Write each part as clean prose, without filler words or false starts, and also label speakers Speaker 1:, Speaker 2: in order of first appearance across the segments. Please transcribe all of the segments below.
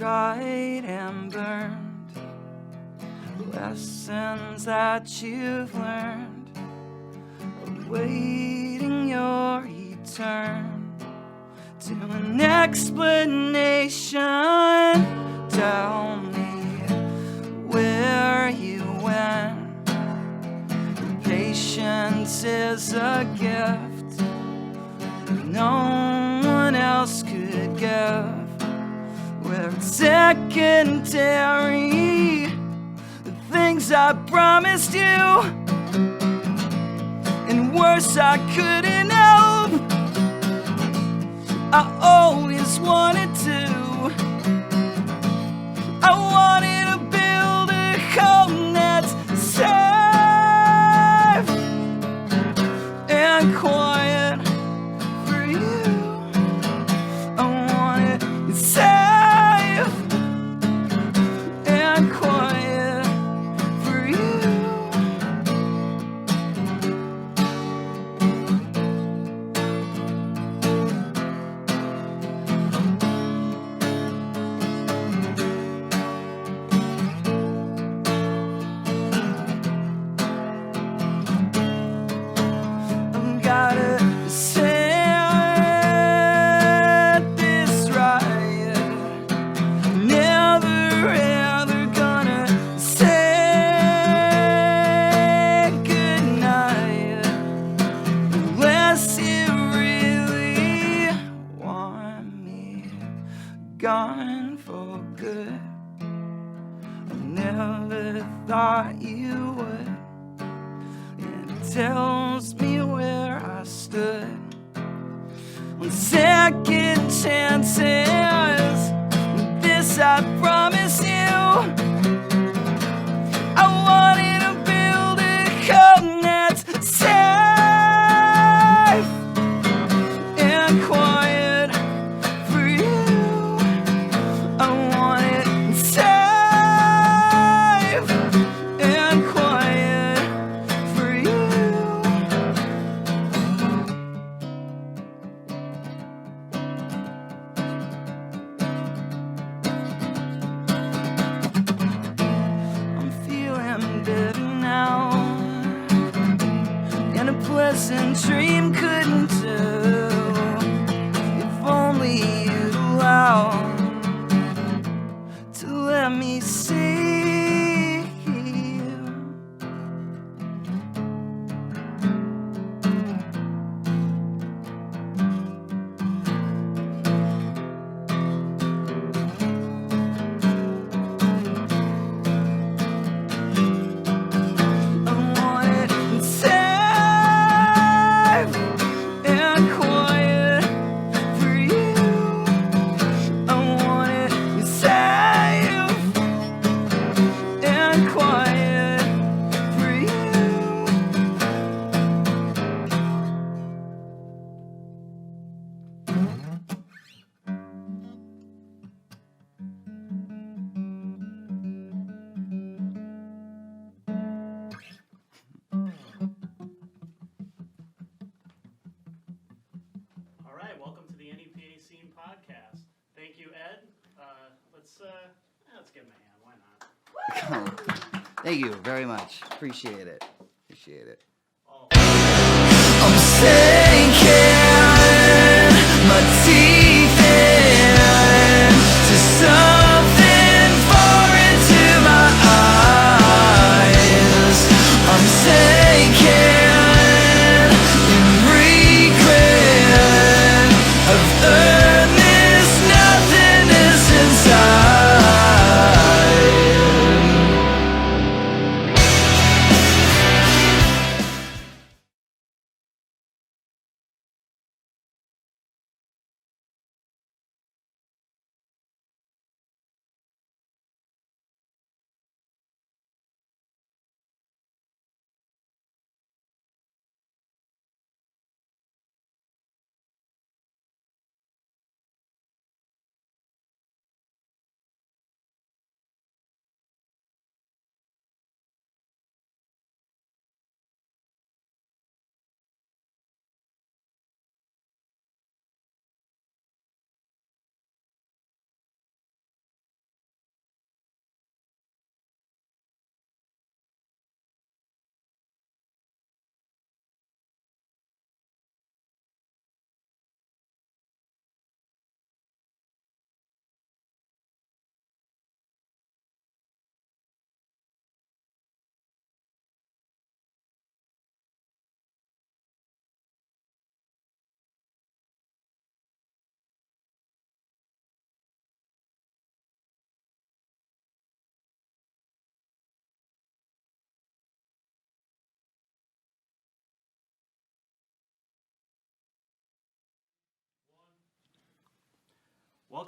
Speaker 1: tried and burned, lessons that you've learned, awaiting your return to an explanation. Tell me where you went. Patience is a gift no one else could give. Where it's secondary, the things I promised you, and worse I couldn't help. I always wanted to. I wanted to build a home that's safe and quiet for you. I want it safe and quiet for you. I've gotta set this right. Never ever gonna say goodnight unless you really want me gone for good. I never thought you would. And it tells me where I stood on second chances. This I promise you. I wanted to build a home that's safe and quiet for you. I want it safe and quiet for you. I'm feeling better now, and a pleasant dream couldn't do. If only you'd allow to let me see you. I want it safe and quiet for you. I want it safe and quiet for you.
Speaker 2: All right, welcome to the NEPA Scene Podcast. Thank you, Ed. Let's give him a hand. Why not?
Speaker 3: Thank you very much. Appreciate it.
Speaker 2: Oh,
Speaker 1: I'm sinking my teeth into something foreign to my eyes. I'm sinking in regret. I've earned this nothingness inside.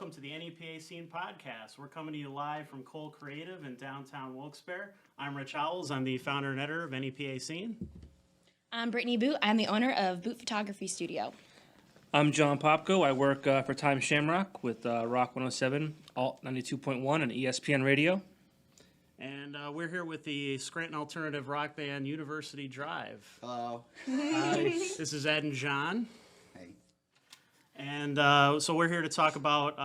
Speaker 2: welcome to the NEPA Scene Podcast. We're coming to you live from Cole Creative in downtown Wilkes-Barre. I'm Rich Howells. I'm the founder and editor of NEPA Scene.
Speaker 4: I'm Brittany Boot. I'm the owner of Boot Photography Studio.
Speaker 5: I'm John Popko. I work for Time Shamrock with Rock 107, Alt 92.1, and ESPN Radio.
Speaker 2: And we're here with the Scranton alternative rock band University Drive.
Speaker 3: Hello.
Speaker 2: This is Ed and John.
Speaker 3: Hey.
Speaker 2: And so we're here to talk about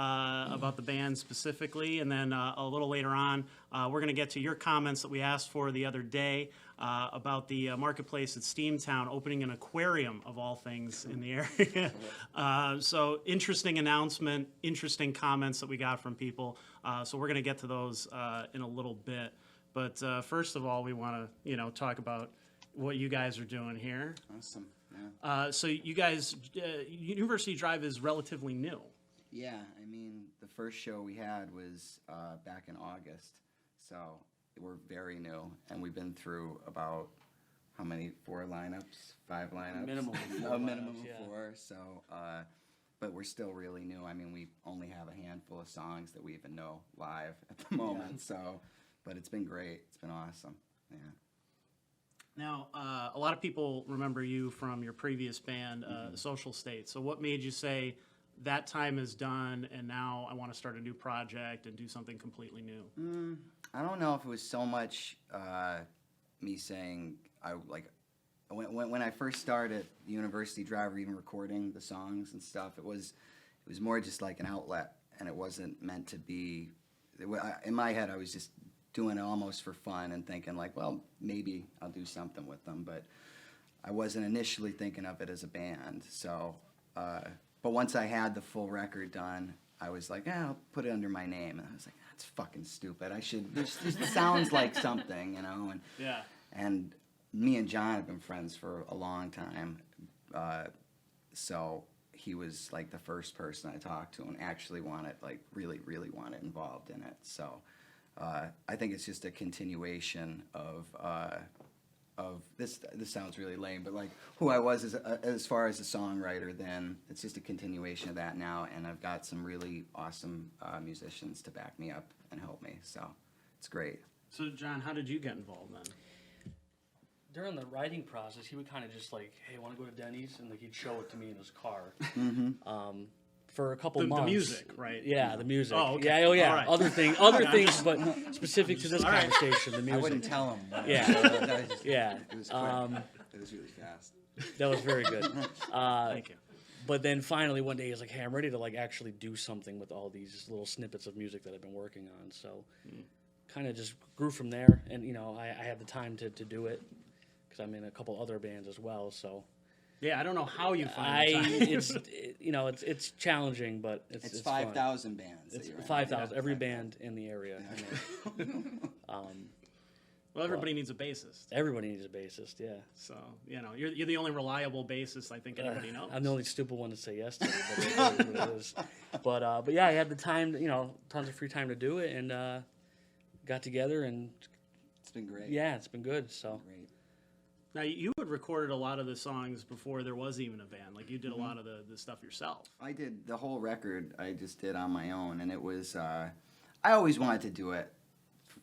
Speaker 2: the band specifically, and then a little later on, we're going to get to your comments that we asked for the other day about the marketplace at Steamtown opening an aquarium of all things in the area. So interesting announcement, interesting comments that we got from people. So we're going to get to those in a little bit. But first of all, we want to talk about what you guys are doing here.
Speaker 3: Awesome. Yeah.
Speaker 2: So you guys, University Drive is relatively new.
Speaker 3: Yeah, I mean, the first show we had was back in August, so we're very new, and we've been through about, how many, 4 lineups, 5 lineups?
Speaker 5: Minimum of 4
Speaker 3: A minimum
Speaker 5: lineups,
Speaker 3: of
Speaker 5: yeah.
Speaker 3: 4, so, but we're still really new. I mean, we only have a handful of songs that we even know live at the moment, so, but it's been great. It's been awesome, yeah.
Speaker 2: Now, a lot of people remember you from your previous band, Social State. So what made you say, that time is done, and now I want to start a new project and do something completely new?
Speaker 3: I don't know if it was so much me saying, when I first started University Drive, or even recording the songs and stuff, it was more just like an outlet, and it wasn't meant to be, in my head I was just doing it almost for fun and thinking like, well, maybe I'll do something with them, but I wasn't initially thinking of it as a band. So, but once I had the full record done, I was like, I'll put it under my name. And I was like, that's fucking stupid. This sounds like something, And
Speaker 2: Yeah.
Speaker 3: And me and John have been friends for a long time, so he was like the first person I talked to and actually wanted, like, really, really wanted involved in it. So. I think it's just a continuation of this. This sounds really lame, but like who I was as far as a songwriter then. It's just a continuation of that now, and I've got some really awesome musicians to back me up and help me. So it's great.
Speaker 2: So, John, how did you get involved then?
Speaker 5: During the writing process, he would kind of just like, hey, want to go to Denny's? And like he'd show it to me in his car. For a couple months.
Speaker 2: The music, right?
Speaker 5: Yeah, the music.
Speaker 2: Oh, okay.
Speaker 5: Yeah, oh yeah.
Speaker 2: All right.
Speaker 5: Other things, but specific to this conversation, the music.
Speaker 3: I wouldn't tell him.
Speaker 5: Yeah.
Speaker 3: Yeah. It was quick. It was really fast.
Speaker 5: That was very good.
Speaker 2: Thank you.
Speaker 5: But then finally one day he's like, hey, I'm ready to like actually do something with all these little snippets of music that I've been working on. So kind of just grew from there. And, I had the time to do it because I'm in a couple other bands as well. So.
Speaker 2: Yeah, I don't know how you find the time.
Speaker 5: It's challenging, but it's
Speaker 3: 5,000 bands.
Speaker 5: It's 5,000. Every band in the area.
Speaker 2: Well, everybody needs a bassist.
Speaker 5: Everybody needs a bassist. Yeah.
Speaker 2: So you're the only reliable bassist I think anybody knows.
Speaker 5: I'm the only stupid one to say yes to it, but it is. But yeah, I had the time. Tons of free time to do it, and got together, and
Speaker 3: it's been great.
Speaker 5: Yeah, it's been good. So.
Speaker 3: Great.
Speaker 2: Now, you had recorded a lot of the songs before there was even a band. Like, you did a lot of the stuff yourself.
Speaker 3: I did the whole record. I just did on my own, and it was. I always wanted to do it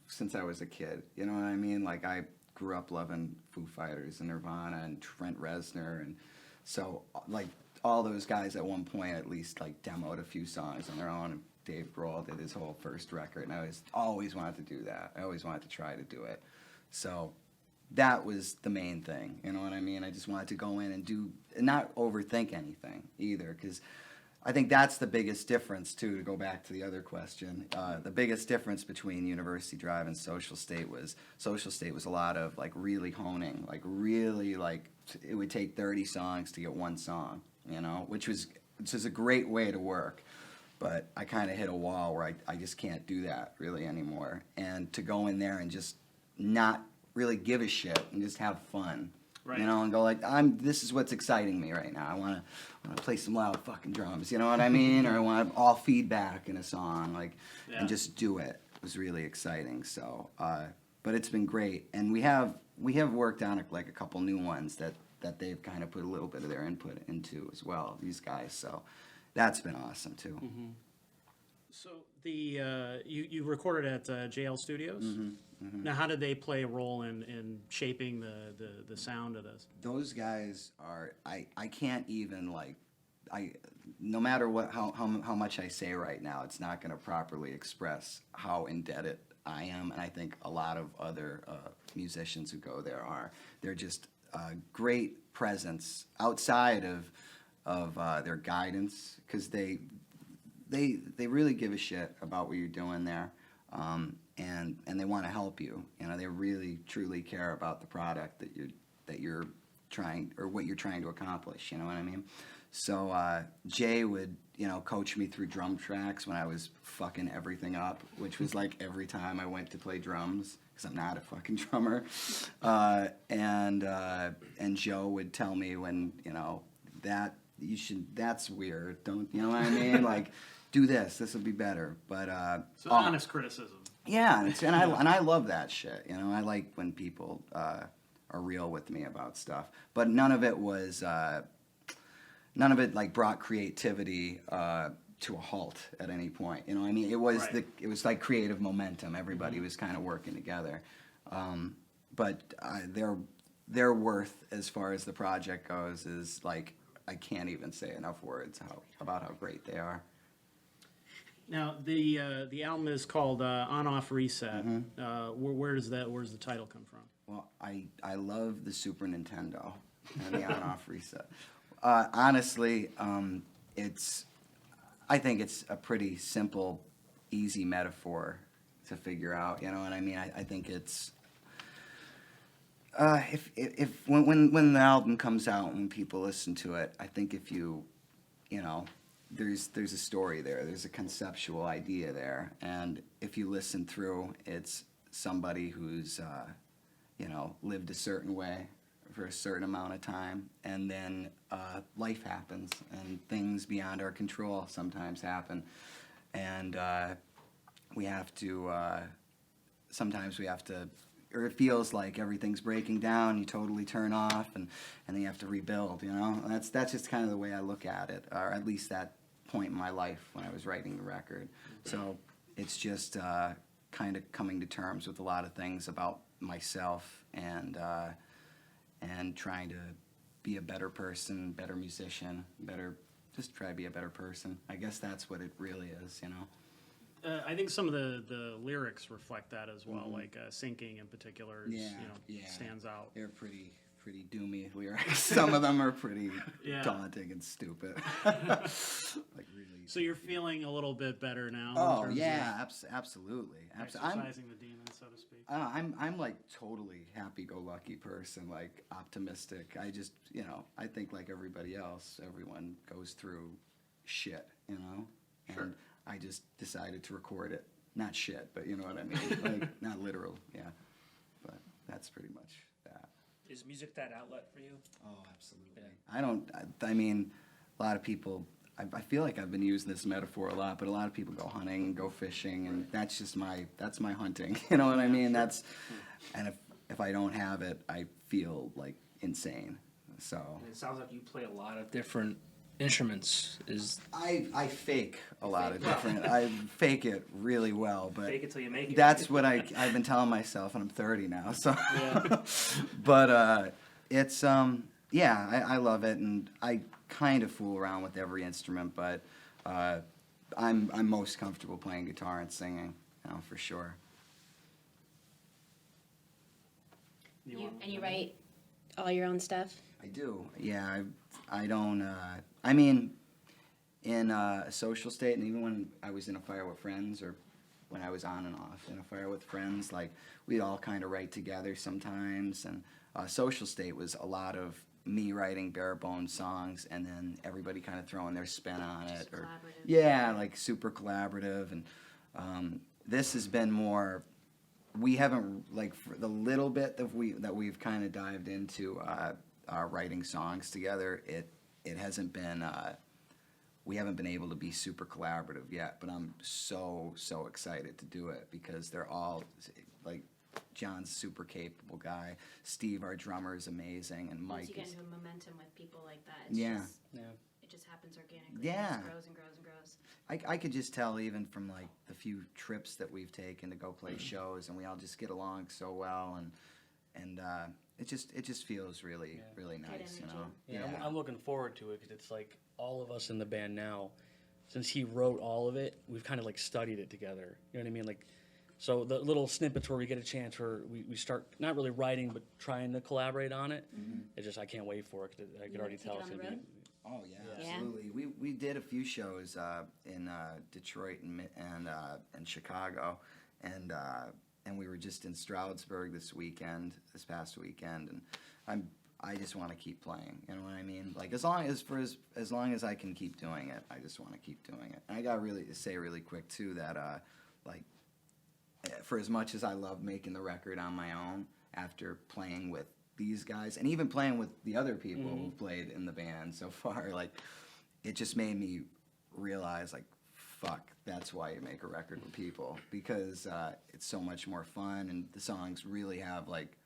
Speaker 3: since I was a kid. You know what I mean? Like, I grew up loving Foo Fighters and Nirvana and Trent Reznor, and so like all those guys at one point at least like demoed a few songs on their own. And Dave Grohl did his whole first record, and I always wanted to do that. I always wanted to try to do it. So. That was the main thing, you know what I mean? I just wanted to go in and not overthink anything either, because I think that's the biggest difference, too, to go back to the other question. The biggest difference between University Drive and Social State was a lot of, like, really honing, like, really, like, it would take 30 songs to get one song, which is a great way to work. But I kind of hit a wall where I just can't do that really anymore. And to go in there and just not really give a shit and just have fun,
Speaker 2: right.
Speaker 3: And go like, this is what's exciting me right now. I want to play some loud fucking drums, you know what I mean? Or I want all feedback in a song, like, and just do it. It was really exciting. So, but it's been great, and we have worked on like a couple new ones that they've kind of put a little bit of their input into as well. These guys, so that's been awesome too.
Speaker 2: So you recorded at JL Studios. Now, how did they play a role in shaping the sound of this?
Speaker 3: Those guys are, I can't even no matter how much I say right now, it's not going to properly express how indebted I am, and I think a lot of other musicians who go there are. They're just a great presence outside of their guidance, because they really give a shit about what you're doing there, and they want to help you. You know, they really truly care about the product that you're trying, or what you're trying to accomplish. You know what I mean? So Jay would, coach me through drum tracks when I was fucking everything up, which was like every time I went to play drums, because I'm not a fucking drummer. And Joe would tell me when, that's weird. Don't, you know what I mean? Like, do this will be better. But
Speaker 2: So honest criticism.
Speaker 3: yeah, and I love that shit. I like when people are real with me about stuff. But none of it like brought creativity to a halt at any point. You know what I mean? It was
Speaker 2: Right.
Speaker 3: it was like creative momentum. Everybody was kind of working together. But their worth as far as the project goes is like, I can't even say enough words about how great they are.
Speaker 2: Now, the album is called On Off Reset. Where's the title come from?
Speaker 3: Well, I love the Super Nintendo and the on-off reset. Honestly, I think it's a pretty simple, easy metaphor to figure out. You know what I mean? I think it's when the album comes out and when people listen to it, I think if there's a story there, there's a conceptual idea there, and if you listen through, it's somebody who's lived a certain way for a certain amount of time, and then life happens, and things beyond our control sometimes happen, and sometimes we have to, or it feels like everything's breaking down, you totally turn off, and then you have to rebuild, That's just kind of the way I look at it, or at least that point in my life when I was writing the record. So it's just kind of coming to terms with a lot of things about myself, and trying to be a better person, better musician, just try to be a better person. I guess that's what it really is,
Speaker 2: I think some of the lyrics reflect that as well, like Sinking in particular stands out.
Speaker 3: They're pretty doomy lyrics. Some of them are pretty daunting and stupid. Like really.
Speaker 2: So you're feeling a little bit better now?
Speaker 3: Oh
Speaker 2: in terms
Speaker 3: yeah, absolutely.
Speaker 2: of exercising the demon, so to speak.
Speaker 3: I'm like totally happy-go-lucky person, like optimistic. I just, I think like everybody else, everyone goes through shit,
Speaker 2: Sure.
Speaker 3: And I just decided to record it. Not shit, but you know what I mean. Like, not literal, yeah. But that's pretty much that.
Speaker 5: Is music that outlet for you?
Speaker 3: Oh, absolutely. I mean, a lot of people, I feel like I've been using this metaphor a lot, but a lot of people go hunting and go fishing, and that's just that's my hunting. You know what I mean? And if I don't have it, I feel like insane. So.
Speaker 5: It sounds like you play a lot of different instruments.
Speaker 3: I fake a lot of different. I fake it really well, but
Speaker 5: Fake it till you make it.
Speaker 3: that's what I've been telling myself, and I'm 30 now. So,
Speaker 5: Yeah.
Speaker 3: but it's I love it, and I kind of fool around with every instrument, but I'm most comfortable playing guitar and singing, for sure.
Speaker 4: And you write all your own stuff?
Speaker 3: I do. Yeah, I don't. I mean, in a social state, and even when I was in a fire with friends, or when I was on and off in a fire with friends, like we'd all kind of write together sometimes. And social state was a lot of me writing bare bones songs, and then everybody kind of throwing their spin on it. Or
Speaker 4: collaborative.
Speaker 3: yeah, like super collaborative. And this has been more. We haven't, like, for the little bit that we've kind of dived into writing songs together, it hasn't been, we haven't been able to be super collaborative yet, but I'm so excited to do it, because they're all, like, John's a super capable guy, Steve, our drummer, is amazing, and
Speaker 4: Once
Speaker 3: Mike
Speaker 4: you get
Speaker 3: is,
Speaker 4: into a momentum with people like that, it's
Speaker 3: Yeah.
Speaker 4: just,
Speaker 5: Yeah.
Speaker 4: it just happens organically.
Speaker 3: Yeah.
Speaker 4: It just grows and grows and grows.
Speaker 3: I could just tell even from like the few trips that we've taken to go play shows, and we all just get along so well, and it just feels really really nice, you know.
Speaker 5: Yeah, I'm looking forward to it because it's like all of us in the band now. Since he wrote all of it, we've kind of like studied it together. You know what I mean? Like, so the little snippets where we get a chance where we start not really writing but trying to collaborate on it. It's just I can't wait for it. 'Cause I can already
Speaker 4: take
Speaker 5: tell
Speaker 4: it
Speaker 5: it's
Speaker 4: on the
Speaker 5: gonna be.
Speaker 4: road?
Speaker 3: Oh yeah,
Speaker 4: Yeah.
Speaker 3: absolutely. We did a few shows in Detroit and Chicago, and we were just in Stroudsburg this past weekend, and I just want to keep playing. You know what I mean? Like as long as I can keep doing it, I just want to keep doing it. And I got really to say really quick too that like for as much as I love making the record on my own, after playing with these guys and even playing with the other people who've played in the band so far, like it just made me realize like fuck, that's why you make a record with people, because it's so much more fun and the songs really have like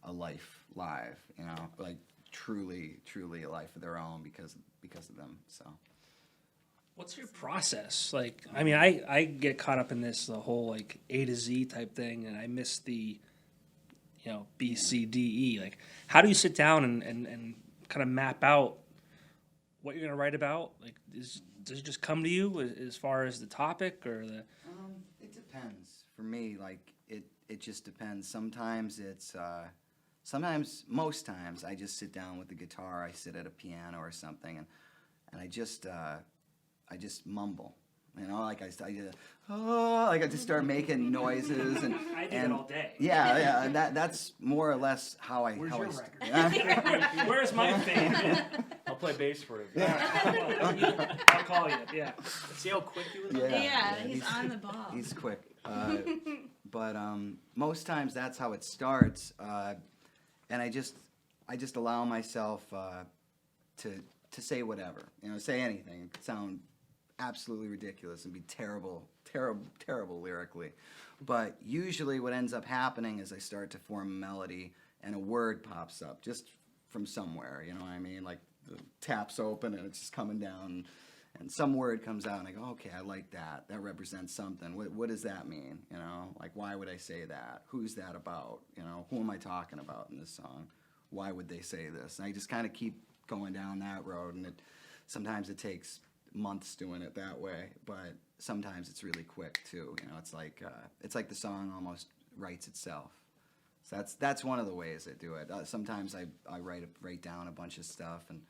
Speaker 3: a life live, you know, like truly a life of their own because of them. So
Speaker 6: What's your process? Like, I mean, I get caught up in the whole like A to Z type thing, and I miss the, B, C, D, E. Like, how do you sit down and kind of map out what you're going to write about? Like, does it just come to you as far as the topic or the?
Speaker 3: It depends. For me, like, it just depends. Sometimes it's, most times I just sit down with the guitar, I sit at a piano or something, and I just mumble. You know, like I just start making noises and
Speaker 6: I do it all day.
Speaker 3: Yeah, and that's more or less how I.
Speaker 6: Where's
Speaker 3: how
Speaker 6: your
Speaker 3: I
Speaker 6: record? Where's my fame?
Speaker 5: I'll play bass for him.
Speaker 6: I'll call you. Yeah.
Speaker 2: See how quick he was?
Speaker 4: Yeah, he's on the ball.
Speaker 3: He's quick. But most times that's how it starts, and I just allow myself to say whatever, say anything. It could sound absolutely ridiculous and be terrible lyrically, but usually what ends up happening is I start to form a melody and a word pops up just from somewhere. You know what I mean? Like the tap's open and it's just coming down. And some word comes out and I go, okay, I like that. That represents something. What does that mean? Like why would I say that? Who's that about? Who am I talking about in this song? Why would they say this? And I just kind of keep going down that road, and sometimes it takes months doing it that way, but sometimes it's really quick too. It's like the song almost writes itself. So that's one of the ways I do it. Sometimes I write down a bunch of stuff and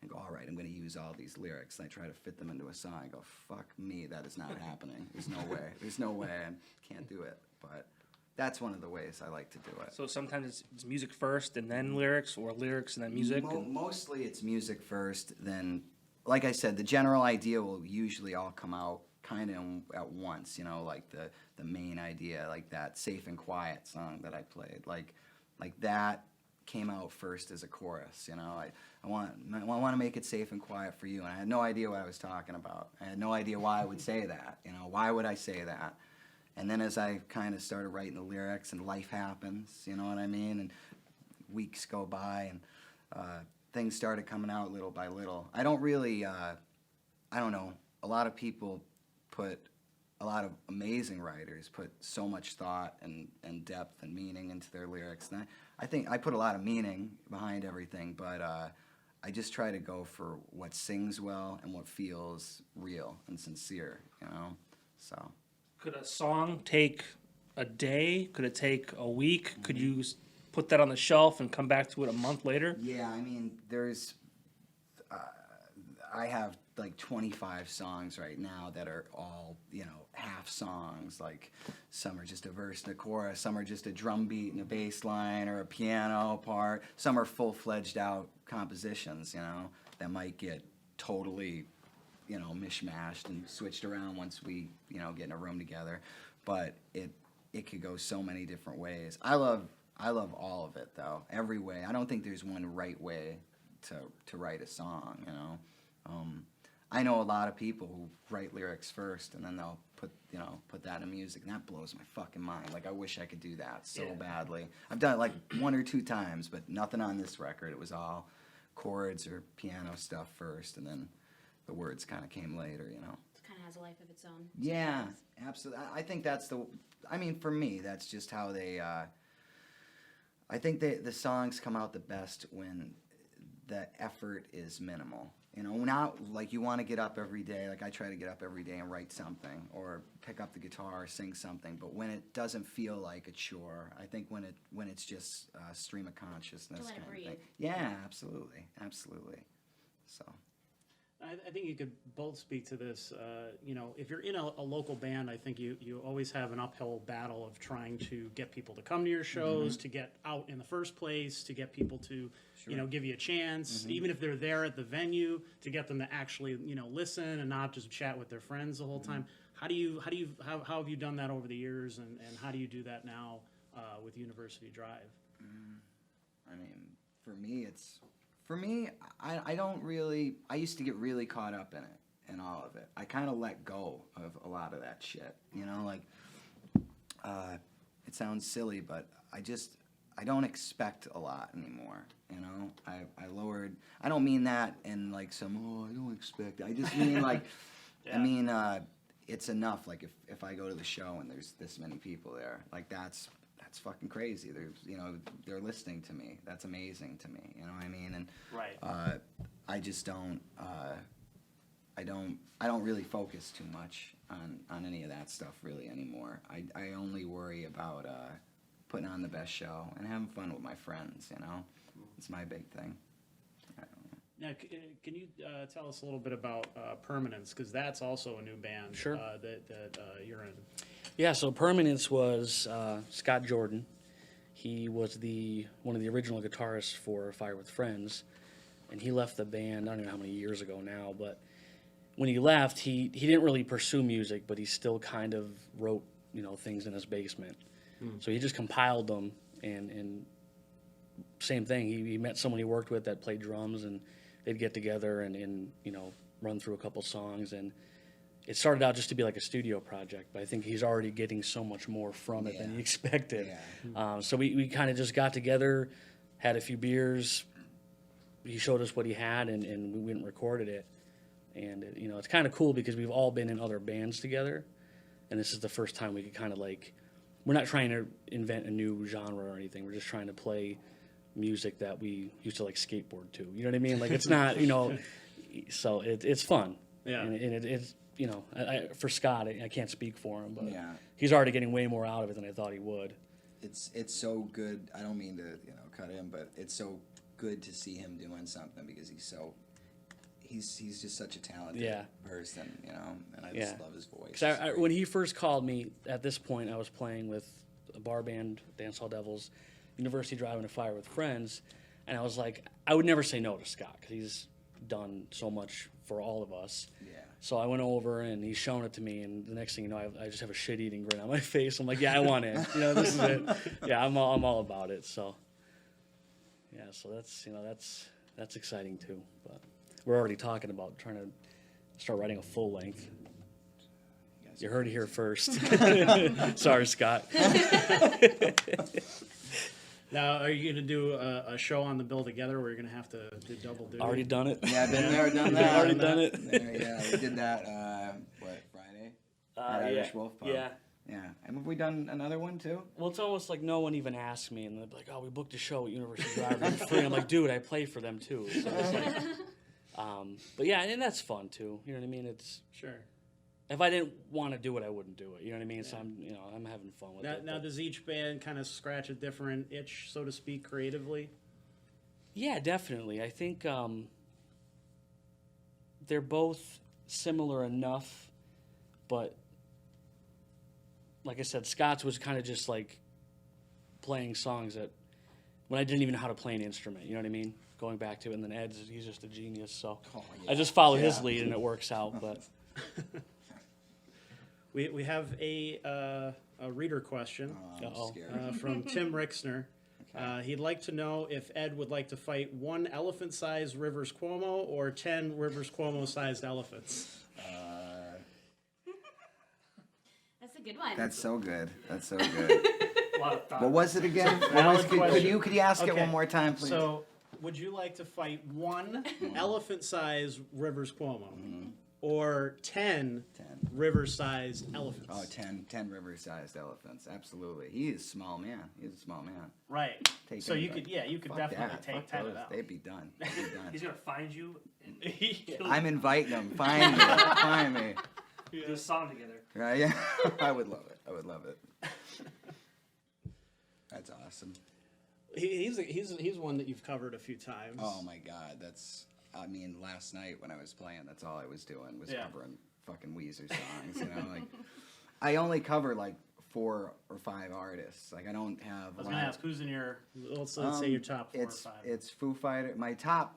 Speaker 3: go, all right, I'm going to use all these lyrics, and I try to fit them into a song. I go, fuck me, that is not happening. There's no way, I can't do it. But that's one of the ways I like to do it.
Speaker 6: So sometimes it's music first and then lyrics, or lyrics and then music.
Speaker 3: Mostly it's music first, then, like I said, the general idea will usually all come out kind of at once. Like the main idea, like that Safe and Quiet song that I played, like that came out first as a chorus. I want to make it safe and quiet for you, and I had no idea what I was talking about. I had no idea why I would say that. Why would I say that? And then as I kind of started writing the lyrics, and life happens, you know what I mean, and weeks go by, and things started coming out little by little. I don't really, I don't know, a lot of people a lot of amazing writers put so much thought and depth and meaning into their lyrics. And I think I put a lot of meaning behind everything, but I just try to go for what sings well and what feels real and sincere, so.
Speaker 6: Could a song take a day? Could it take a week? Could you put that on the shelf and come back to it a month later?
Speaker 3: Yeah, I mean, I have like 25 songs right now that are all, half songs. Like some are just a verse and a chorus, some are just a drum beat and a bass line or a piano part. Some are full-fledged out compositions, that might get totally, mishmashed and switched around once we, get in a room together. But it could go so many different ways. I love all of it though, every way. I don't think there's one right way to write a song, I know a lot of people who write lyrics first and then they'll put that in music, and that blows my fucking mind. Like I wish I could do that so badly. I've done it like 1 or 2 times, but nothing on this record. It was all chords or piano stuff first, and then the words kind of came later, you know.
Speaker 4: It kind of has a life of its own.
Speaker 3: Yeah, absolutely. I think that's I mean, for me, that's just how they, I think the songs come out the best when the effort is minimal. You know, not like you want to get up every day. Like I try to get up every day and write something or pick up the guitar or sing something. But when it doesn't feel like a chore, I think when it's just a stream of consciousness
Speaker 4: To let it
Speaker 3: kind of
Speaker 4: breathe.
Speaker 3: thing. Yeah, absolutely, absolutely. So.
Speaker 2: I think you could both speak to this. You know, if you're in a local band, I think you always have an uphill battle of trying to get people to come to your shows, to get out in the first place, to get people to, you know, give you a chance, even if they're there at the venue, to get them to actually, you know, listen and not just chat with their friends the whole time. How have you done that over the years, and how do you do that now with University Drive?
Speaker 3: I mean, for me, I don't really, I used to get really caught up in it, and all of it. I kind of let go of a lot of that shit, you know, like, it sounds silly, but I don't expect a lot anymore, you know. I lowered, I don't mean that in like I don't expect, I just mean like, I mean, it's enough, like if I go to the show and there's this many people there, like that's fucking crazy. They're listening to me. That's amazing to me. You know what I mean? And
Speaker 2: Right.
Speaker 3: I just don't. I don't really focus too much on any of that stuff really anymore. I only worry about putting on the best show and having fun with my friends. You know, it's my big thing. I don't know.
Speaker 2: Now, can you tell us a little bit about Permanence, because that's also a new band
Speaker 5: Sure.
Speaker 2: that you're in.
Speaker 5: Yeah, so Permanence was Scott Jordan. He was one of the original guitarists for Fire with Friends, and he left the band, I don't know how many years ago now, but when he left, he didn't really pursue music, but he still kind of wrote, you know, things in his basement. So he just compiled them, and same thing, he met someone he worked with that played drums, and they'd get together and you know, run through a couple songs, and it started out just to be like a studio project, but I think he's already getting so much more from it than he expected.
Speaker 3: Yeah.
Speaker 5: So we kind of just got together, had a few beers. He showed us what he had, and we went and recorded it. And, you know, it's kind of cool because we've all been in other bands together, and this is the first time we could kind of like, we're not trying to invent a new genre or anything. We're just trying to play music that we used to like skateboard to. You know what I mean? Like it's not, you know, so it's fun.
Speaker 2: Yeah.
Speaker 5: And it's, you know, for Scott, I can't speak for him, but
Speaker 3: Yeah.
Speaker 5: he's already getting way more out of it than I thought he would.
Speaker 3: It's so good. I don't mean to cut in, but it's so good to see him doing something because he's just such a talented person, you know, and I just love his voice.
Speaker 5: 'Cause when he first called me, at this point, I was playing with a bar band, Dance Hall Devils, University Drive, and a Fire with Friends, and I was like, I would never say no to Scott because he's done so much for all of us.
Speaker 3: Yeah.
Speaker 5: So I went over and he's shown it to me, and the next thing you know, I just have a shit-eating grin on my face. I'm like, yeah, I want in. You know, this is it. Yeah, I'm all about it. So yeah, so that's exciting too. But we're already talking about trying to start writing a full length. You heard it here first. Sorry, Scott.
Speaker 2: Now, are you going to do a show on the bill together where you're going to have to do double duty?
Speaker 5: Already done it.
Speaker 3: Yeah, been there, done that.
Speaker 5: Already done it.
Speaker 3: Yeah, we did that. Friday? At Irish Wolf Pub.
Speaker 5: Yeah.
Speaker 3: Yeah. And have we done another one too?
Speaker 5: Well, it's almost like no one even asks me, and they're like, "Oh, we booked a show at University Drive for free." I'm like, "Dude, I play for them too." So it's like, but yeah, and that's fun too. You know what I mean? It's
Speaker 2: Sure.
Speaker 5: if I didn't want to do it, I wouldn't do it. You know what I mean? So I'm having fun with it.
Speaker 2: Now,
Speaker 5: but-
Speaker 2: does each band kind of scratch a different itch, so to speak, creatively?
Speaker 5: Yeah, definitely. I think they're both similar enough, but like I said, Scott's was kind of just like playing songs that when I didn't even know how to play an instrument. You know what I mean? Going back to it, and then Ed's, he's just a genius. So I just follow his lead, and it works out. But
Speaker 2: We have a reader question
Speaker 3: I'm
Speaker 5: Uh-oh.
Speaker 3: scared.
Speaker 2: from Tim Rixner. He'd like to know if Ed would like to fight 1 elephant-sized Rivers Cuomo or 10 Rivers Cuomo-sized elephants.
Speaker 4: That's a good one.
Speaker 3: That's so good. That's so good.
Speaker 2: A lot of thought.
Speaker 3: What was it again?
Speaker 2: Valid
Speaker 3: Could
Speaker 2: question.
Speaker 3: you ask it
Speaker 2: Okay.
Speaker 3: one more time, please?
Speaker 2: So would you like to fight one elephant-sized Rivers Cuomo or 10 river-sized elephants?
Speaker 3: Oh, 10 river-sized elephants. Absolutely. He is a small man. He's a small man.
Speaker 2: Right.
Speaker 3: Take
Speaker 2: So you
Speaker 3: anybody.
Speaker 2: could, you could
Speaker 3: Fuck
Speaker 2: definitely
Speaker 3: that.
Speaker 2: take
Speaker 3: Fuck
Speaker 2: 10 of
Speaker 3: those.
Speaker 2: them.
Speaker 3: They'd be done. They'd be done.
Speaker 5: He's gonna find you and kill
Speaker 3: I'm inviting them. Find me. Find me.
Speaker 5: you. Do a song together.
Speaker 3: Right? Yeah. I would love it. I would love it. That's awesome.
Speaker 2: He's one that you've covered a few times.
Speaker 3: Oh my God. I mean, last night when I was playing, that's all I was doing was covering fucking Weezer songs. You know, like I only cover like 4 or 5 artists. Like I don't have.
Speaker 2: I was gonna ask who's in your. Let's say your top 4 or 5.
Speaker 3: It's Foo Fighters. My top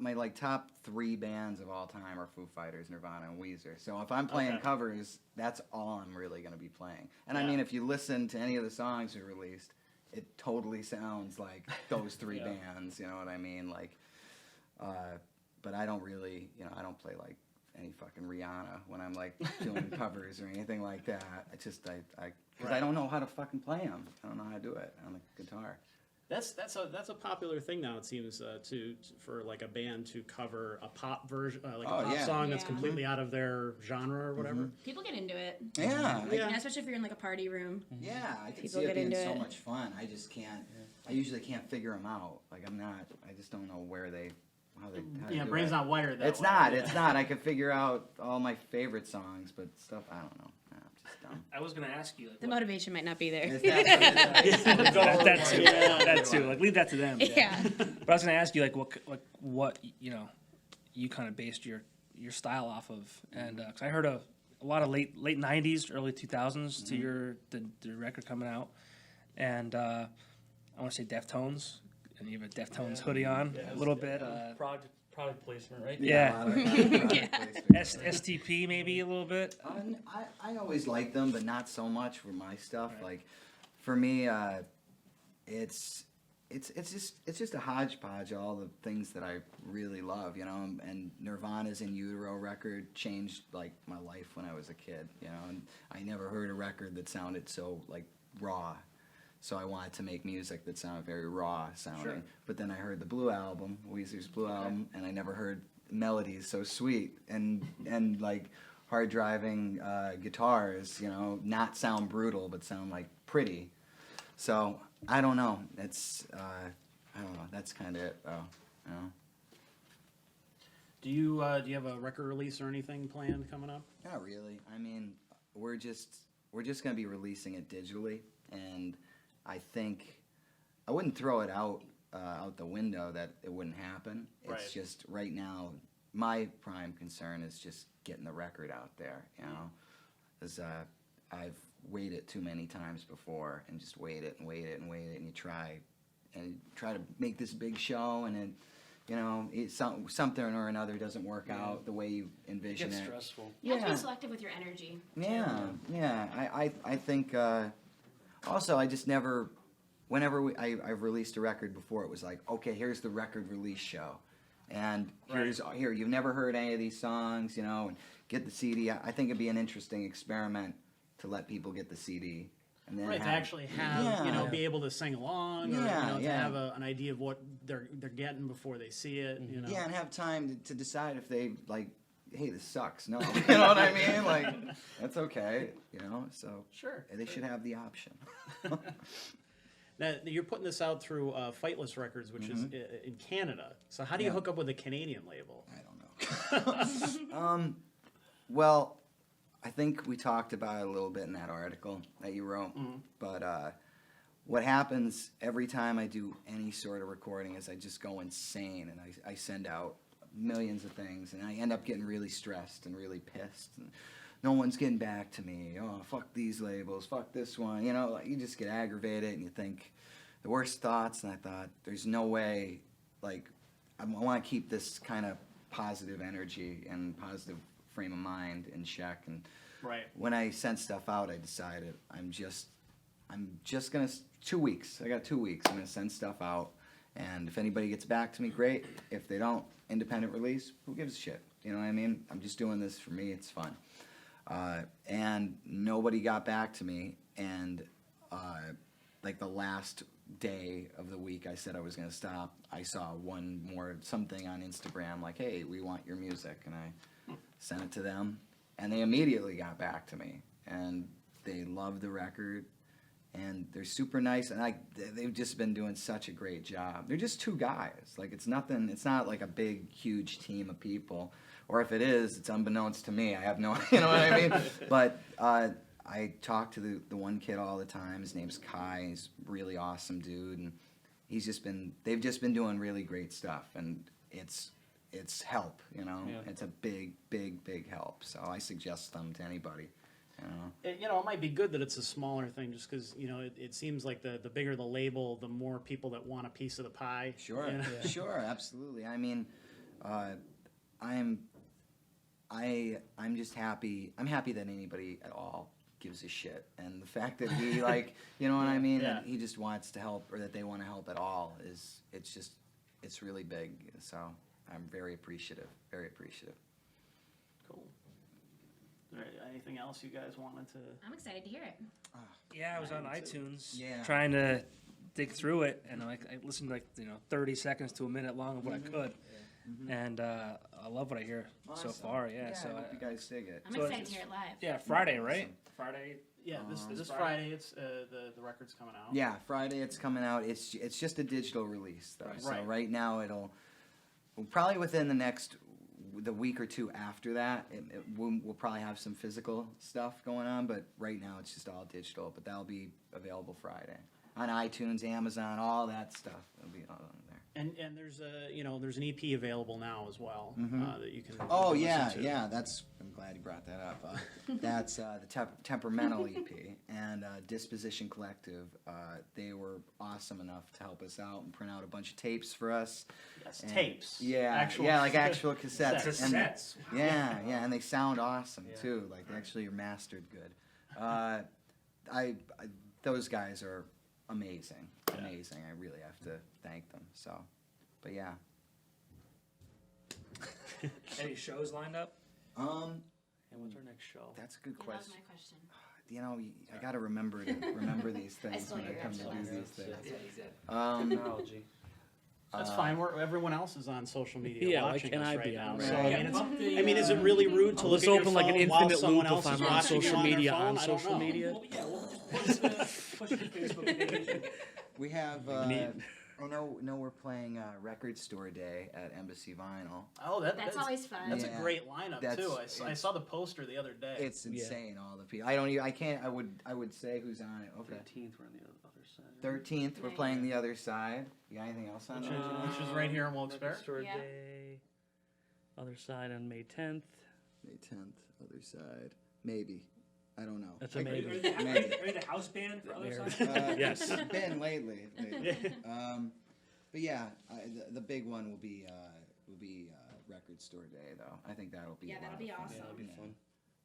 Speaker 3: 3 bands of all time are Foo Fighters, Nirvana, and Weezer. So if I'm playing covers, that's all I'm really gonna be playing. And I mean, if you listen to any of the songs we released, it totally sounds like those 3 bands. You know what I mean? Like, but I don't really, I don't play like any fucking Rihanna when I'm like doing covers or anything like that. Because I don't know how to fucking play them. I don't know how to do it on the guitar.
Speaker 2: That's a popular thing now. It seems for like a band to cover a pop version, like a pop song that's completely out of their genre or whatever.
Speaker 4: People get into it.
Speaker 3: Yeah.
Speaker 4: Yeah, especially if you're in like a party room.
Speaker 3: Yeah, I can
Speaker 4: People
Speaker 3: see it
Speaker 4: get
Speaker 3: being
Speaker 4: into
Speaker 3: so
Speaker 4: it.
Speaker 3: much fun. I just can't. I usually can't figure them out. Like I just don't know how they
Speaker 2: Yeah,
Speaker 3: do
Speaker 2: brain's
Speaker 3: it.
Speaker 2: not wired that
Speaker 3: It's
Speaker 2: way.
Speaker 3: not.
Speaker 2: Yeah.
Speaker 3: It's not. I can figure out all my favorite songs, but stuff I don't know. Nah, I'm just dumb.
Speaker 5: I was gonna ask you. Like,
Speaker 4: The motivation might not be there.
Speaker 3: It's not-
Speaker 6: That too. That too. Like leave that to them.
Speaker 4: Yeah.
Speaker 6: But I was gonna ask you what you kind of based your style off of, and 'cause I heard a lot of late '90s, early 2000s to the record coming out, and I want to say Deftones, and you have a Deftones hoodie on a little bit.
Speaker 5: product placement, right?
Speaker 6: Yeah.
Speaker 3: a lot of
Speaker 6: STP maybe a little bit.
Speaker 3: I always liked them, but not so much for my stuff.
Speaker 6: Right.
Speaker 3: Like, for me, it's just a hodgepodge of all the things that I really love, And Nirvana's In Utero record changed like my life when I was a kid, And I never heard a record that sounded so like raw. So I wanted to make music that sounded very raw sounding.
Speaker 2: Sure.
Speaker 3: But then I heard the Blue album, Weezer's Blue album, and I never heard melodies so sweet and like hard driving guitars, not sound brutal but sound like pretty. So I don't know. It's I don't know. That's kind of it, though.
Speaker 2: Do you have a record release or anything planned coming up?
Speaker 3: Not really. I mean, we're just gonna be releasing it digitally, and I think I wouldn't throw it out the window that it wouldn't happen. It's
Speaker 2: Right.
Speaker 3: just right now my prime concern is just getting the record out there, because I've waited too many times before and just waited, and you try to make this big show, and then something or another doesn't work out the way you envision
Speaker 5: It gets
Speaker 3: it.
Speaker 5: stressful.
Speaker 4: You have to be selective with your energy.
Speaker 3: Yeah. I think also I just never. Whenever I've released a record before, it was like, okay, here's the record release show, and here you've never heard any of these songs, and get the CD. I think it'd be an interesting experiment to let people get the CD, and then
Speaker 2: Right, to actually have, be able to sing along, or to have an idea of what they're getting before they see it.
Speaker 3: Yeah, and have time to decide if they like, hey, this sucks. No, you know what I mean? Like, that's okay. So
Speaker 2: Sure.
Speaker 3: They should have the option.
Speaker 2: Now, you're putting this out through Fightless Records, which is in Canada. So how do you hook up with a Canadian label?
Speaker 3: I don't know. Well, I think we talked about it a little bit in that article that you wrote. But what happens every time I do any sort of recording is I just go insane, and I send out millions of things, and I end up getting really stressed and really pissed. And no one's getting back to me. Oh, fuck these labels. Fuck this one. You just get aggravated, and you think the worst thoughts. And I thought, there's no way, like, I want to keep this kind of positive energy and positive frame of mind in check. And when I sent stuff out, I decided I'm just gonna 2 weeks. I got 2 weeks. I'm gonna send stuff out, and if anybody gets back to me, great. If they don't, independent release. Who gives a shit? You know what I mean? I'm just doing this for me. It's fun. And nobody got back to me, and like the last day of the week I said I was going to stop, I saw something on Instagram like, hey, we want your music. And I sent it to them, and they immediately got back to me. And they love the record, and they're super nice, and they've just been doing such a great job. They're just two guys. Like, it's not like a big, huge team of people. Or if it is, it's unbeknownst to me. I have no, you know what I mean? But I talk to the one kid all the time. His name's Kai. He's a really awesome dude, and they've just been doing really great stuff, and it's help, you know?
Speaker 5: Yeah.
Speaker 3: It's a big, big, big help. So I suggest them to anybody, you know?
Speaker 2: It might be good that it's a smaller thing, just because it seems like the bigger the label, the more people that want a piece of the pie.
Speaker 3: Sure,
Speaker 2: you know?
Speaker 3: sure, absolutely. I mean, I'm just happy. I'm happy that anybody at all gives a shit, and the fact that he you know what I mean,
Speaker 2: Yeah.
Speaker 3: that he just wants to help, or that they want to help at all, it's really big. So I'm very appreciative. Very appreciative.
Speaker 2: Cool. All right, anything else you guys wanted to?
Speaker 4: I'm excited to hear it.
Speaker 6: Yeah, I was on
Speaker 2: Mine too.
Speaker 6: iTunes
Speaker 3: Yeah.
Speaker 6: trying to dig through it, and I listened to 30 seconds to a minute long of what I could, and I love what I hear so
Speaker 3: Awesome.
Speaker 6: far. Yeah, so
Speaker 3: I hope you guys dig it.
Speaker 4: I'm
Speaker 6: So
Speaker 4: excited
Speaker 6: it's-
Speaker 4: to hear it live.
Speaker 6: yeah, Friday, right? Friday.
Speaker 2: Yeah, this
Speaker 6: Friday.
Speaker 2: Friday it's the record's coming out.
Speaker 3: Yeah, Friday it's coming out. It's just a digital release though.
Speaker 2: Right.
Speaker 3: So
Speaker 2: Right.
Speaker 3: right now probably within the week or two after that, we'll probably have some physical stuff going on, but right now it's just all digital. But that'll be available Friday on iTunes, Amazon, all that stuff. It'll be all on there.
Speaker 2: And there's there's an EP available now as well that you can.
Speaker 3: Oh
Speaker 2: you can
Speaker 3: yeah,
Speaker 2: listen to.
Speaker 3: yeah. I'm glad you brought that up. That's the Temperamental EP and Disposition Collective. They were awesome enough to help us out and print out a bunch of tapes for us.
Speaker 2: Yes,
Speaker 3: And-
Speaker 2: tapes.
Speaker 3: Yeah, like actual cassettes.
Speaker 6: Cassettes.
Speaker 3: And, yeah, and they sound awesome too. Like actually, you're mastered good. Those guys are amazing. Amazing. I really have to thank them. So, but yeah.
Speaker 6: Any shows lined up?
Speaker 5: And what's our next show?
Speaker 3: That's a good
Speaker 4: Yeah, that was
Speaker 3: question.
Speaker 4: my question.
Speaker 3: You know, I got to remember these things
Speaker 4: stole
Speaker 3: when I
Speaker 4: your
Speaker 3: come to
Speaker 4: answer.
Speaker 3: do these things.
Speaker 5: Technology.
Speaker 2: That's fine. Everyone else is on social media
Speaker 5: Yeah, why
Speaker 2: watching
Speaker 5: can't
Speaker 2: us
Speaker 5: I
Speaker 2: right
Speaker 5: be
Speaker 2: now.
Speaker 5: on
Speaker 2: So
Speaker 5: there?
Speaker 2: I mean, is it really rude to
Speaker 5: I'll
Speaker 2: look
Speaker 5: just
Speaker 2: at your
Speaker 5: open like an
Speaker 2: phone while
Speaker 5: infinite
Speaker 2: someone
Speaker 5: loop
Speaker 2: else
Speaker 5: if
Speaker 2: is
Speaker 5: I'm on
Speaker 2: watching you
Speaker 5: social
Speaker 2: their
Speaker 5: media.
Speaker 2: phone?
Speaker 5: On
Speaker 2: I don't
Speaker 5: social
Speaker 2: know.
Speaker 5: media.
Speaker 6: Well, yeah, we'll just push your Facebook page.
Speaker 3: We have.
Speaker 5: Neat.
Speaker 3: No, we're playing Record Store Day at Embassy Vinyl.
Speaker 2: Oh,
Speaker 4: That's always fun.
Speaker 2: That's
Speaker 3: Yeah.
Speaker 2: a great lineup too. I
Speaker 3: It's-
Speaker 2: saw the poster the other day.
Speaker 3: It's insane. All the people. I would say who's on it. Okay.
Speaker 5: 13th, we're on the other side.
Speaker 3: 13th, we're playing the other side. You got anything else on
Speaker 2: Which
Speaker 3: there?
Speaker 2: is- which is right here in Wilkes-Barre?
Speaker 5: Record Store
Speaker 4: Yeah.
Speaker 5: Day. Other side on May 10th.
Speaker 3: May 10th, other side. Maybe. I don't know.
Speaker 5: That's a
Speaker 6: Are
Speaker 5: maybe.
Speaker 6: you the house band for other
Speaker 5: There.
Speaker 6: side?
Speaker 5: Yes.
Speaker 3: Been lately. But yeah, the big one will be Record Store Day though. I think that'll be.
Speaker 4: Yeah,
Speaker 3: a lot
Speaker 4: that'll
Speaker 3: of
Speaker 4: be
Speaker 3: fun.
Speaker 4: awesome.
Speaker 5: Yeah, that'd be fun.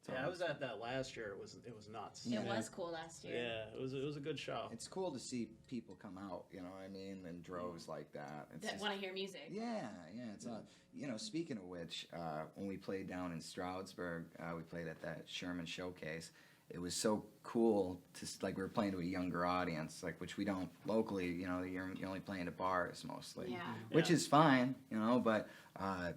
Speaker 2: Yeah, I was at that last year. It was nuts.
Speaker 3: Yeah.
Speaker 4: It was cool last year.
Speaker 2: Yeah, it was a good show.
Speaker 3: It's cool to see people come out. You know what I mean? In droves like that. It's
Speaker 4: That
Speaker 3: just-
Speaker 4: want to hear music.
Speaker 3: Yeah, it's speaking of which, when we played down in Stroudsburg, we played at that Sherman Showcase. It was so cool to we were playing to a younger audience, which we don't locally. You know, you're only playing to bars mostly,
Speaker 4: Yeah.
Speaker 3: which
Speaker 2: Yeah.
Speaker 3: is fine. You know, but I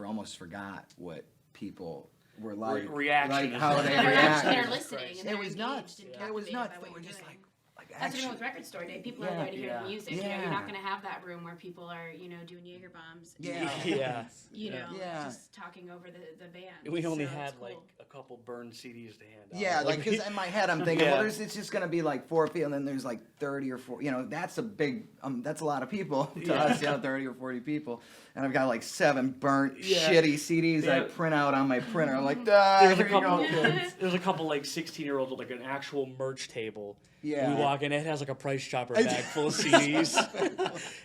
Speaker 3: almost forgot what people were like,
Speaker 5: reaction.
Speaker 3: like how they
Speaker 4: They're
Speaker 3: reacted.
Speaker 4: listening and
Speaker 3: It
Speaker 4: there
Speaker 3: was
Speaker 4: engaged
Speaker 3: nuts.
Speaker 4: and
Speaker 3: It was
Speaker 4: captivated
Speaker 3: nuts.
Speaker 4: by
Speaker 3: They
Speaker 4: what
Speaker 3: were
Speaker 4: you're
Speaker 3: just
Speaker 4: doing.
Speaker 3: like
Speaker 4: That's the thing with Record Store Day. People are there to hear
Speaker 5: Yeah.
Speaker 4: the music. You know, you're
Speaker 3: Yeah.
Speaker 4: not going to have that room where people are, doing Jaeger bombs.
Speaker 3: Yeah.
Speaker 5: Yeah.
Speaker 3: Yeah.
Speaker 4: Just talking over the band.
Speaker 5: We only
Speaker 4: So it's
Speaker 5: had
Speaker 4: cool.
Speaker 5: like a couple burned CDs to hand out.
Speaker 3: Yeah, because in my head I'm thinking,
Speaker 5: Yeah.
Speaker 3: it's just gonna be like 4 people, and then there's like 30 or 40. That's a big, that's a lot of people to us, 30 or 40 people, and I've got like 7 burnt,
Speaker 5: Yeah.
Speaker 3: shitty CDs I
Speaker 5: Yeah.
Speaker 3: print out on my printer. I'm like,
Speaker 5: There's a
Speaker 3: here you
Speaker 5: couple.
Speaker 3: go, kids.
Speaker 5: There's a couple like 16-year-olds with like an actual merch table.
Speaker 3: Yeah.
Speaker 5: We walk in, it has like a Price Chopper bag full of CDs,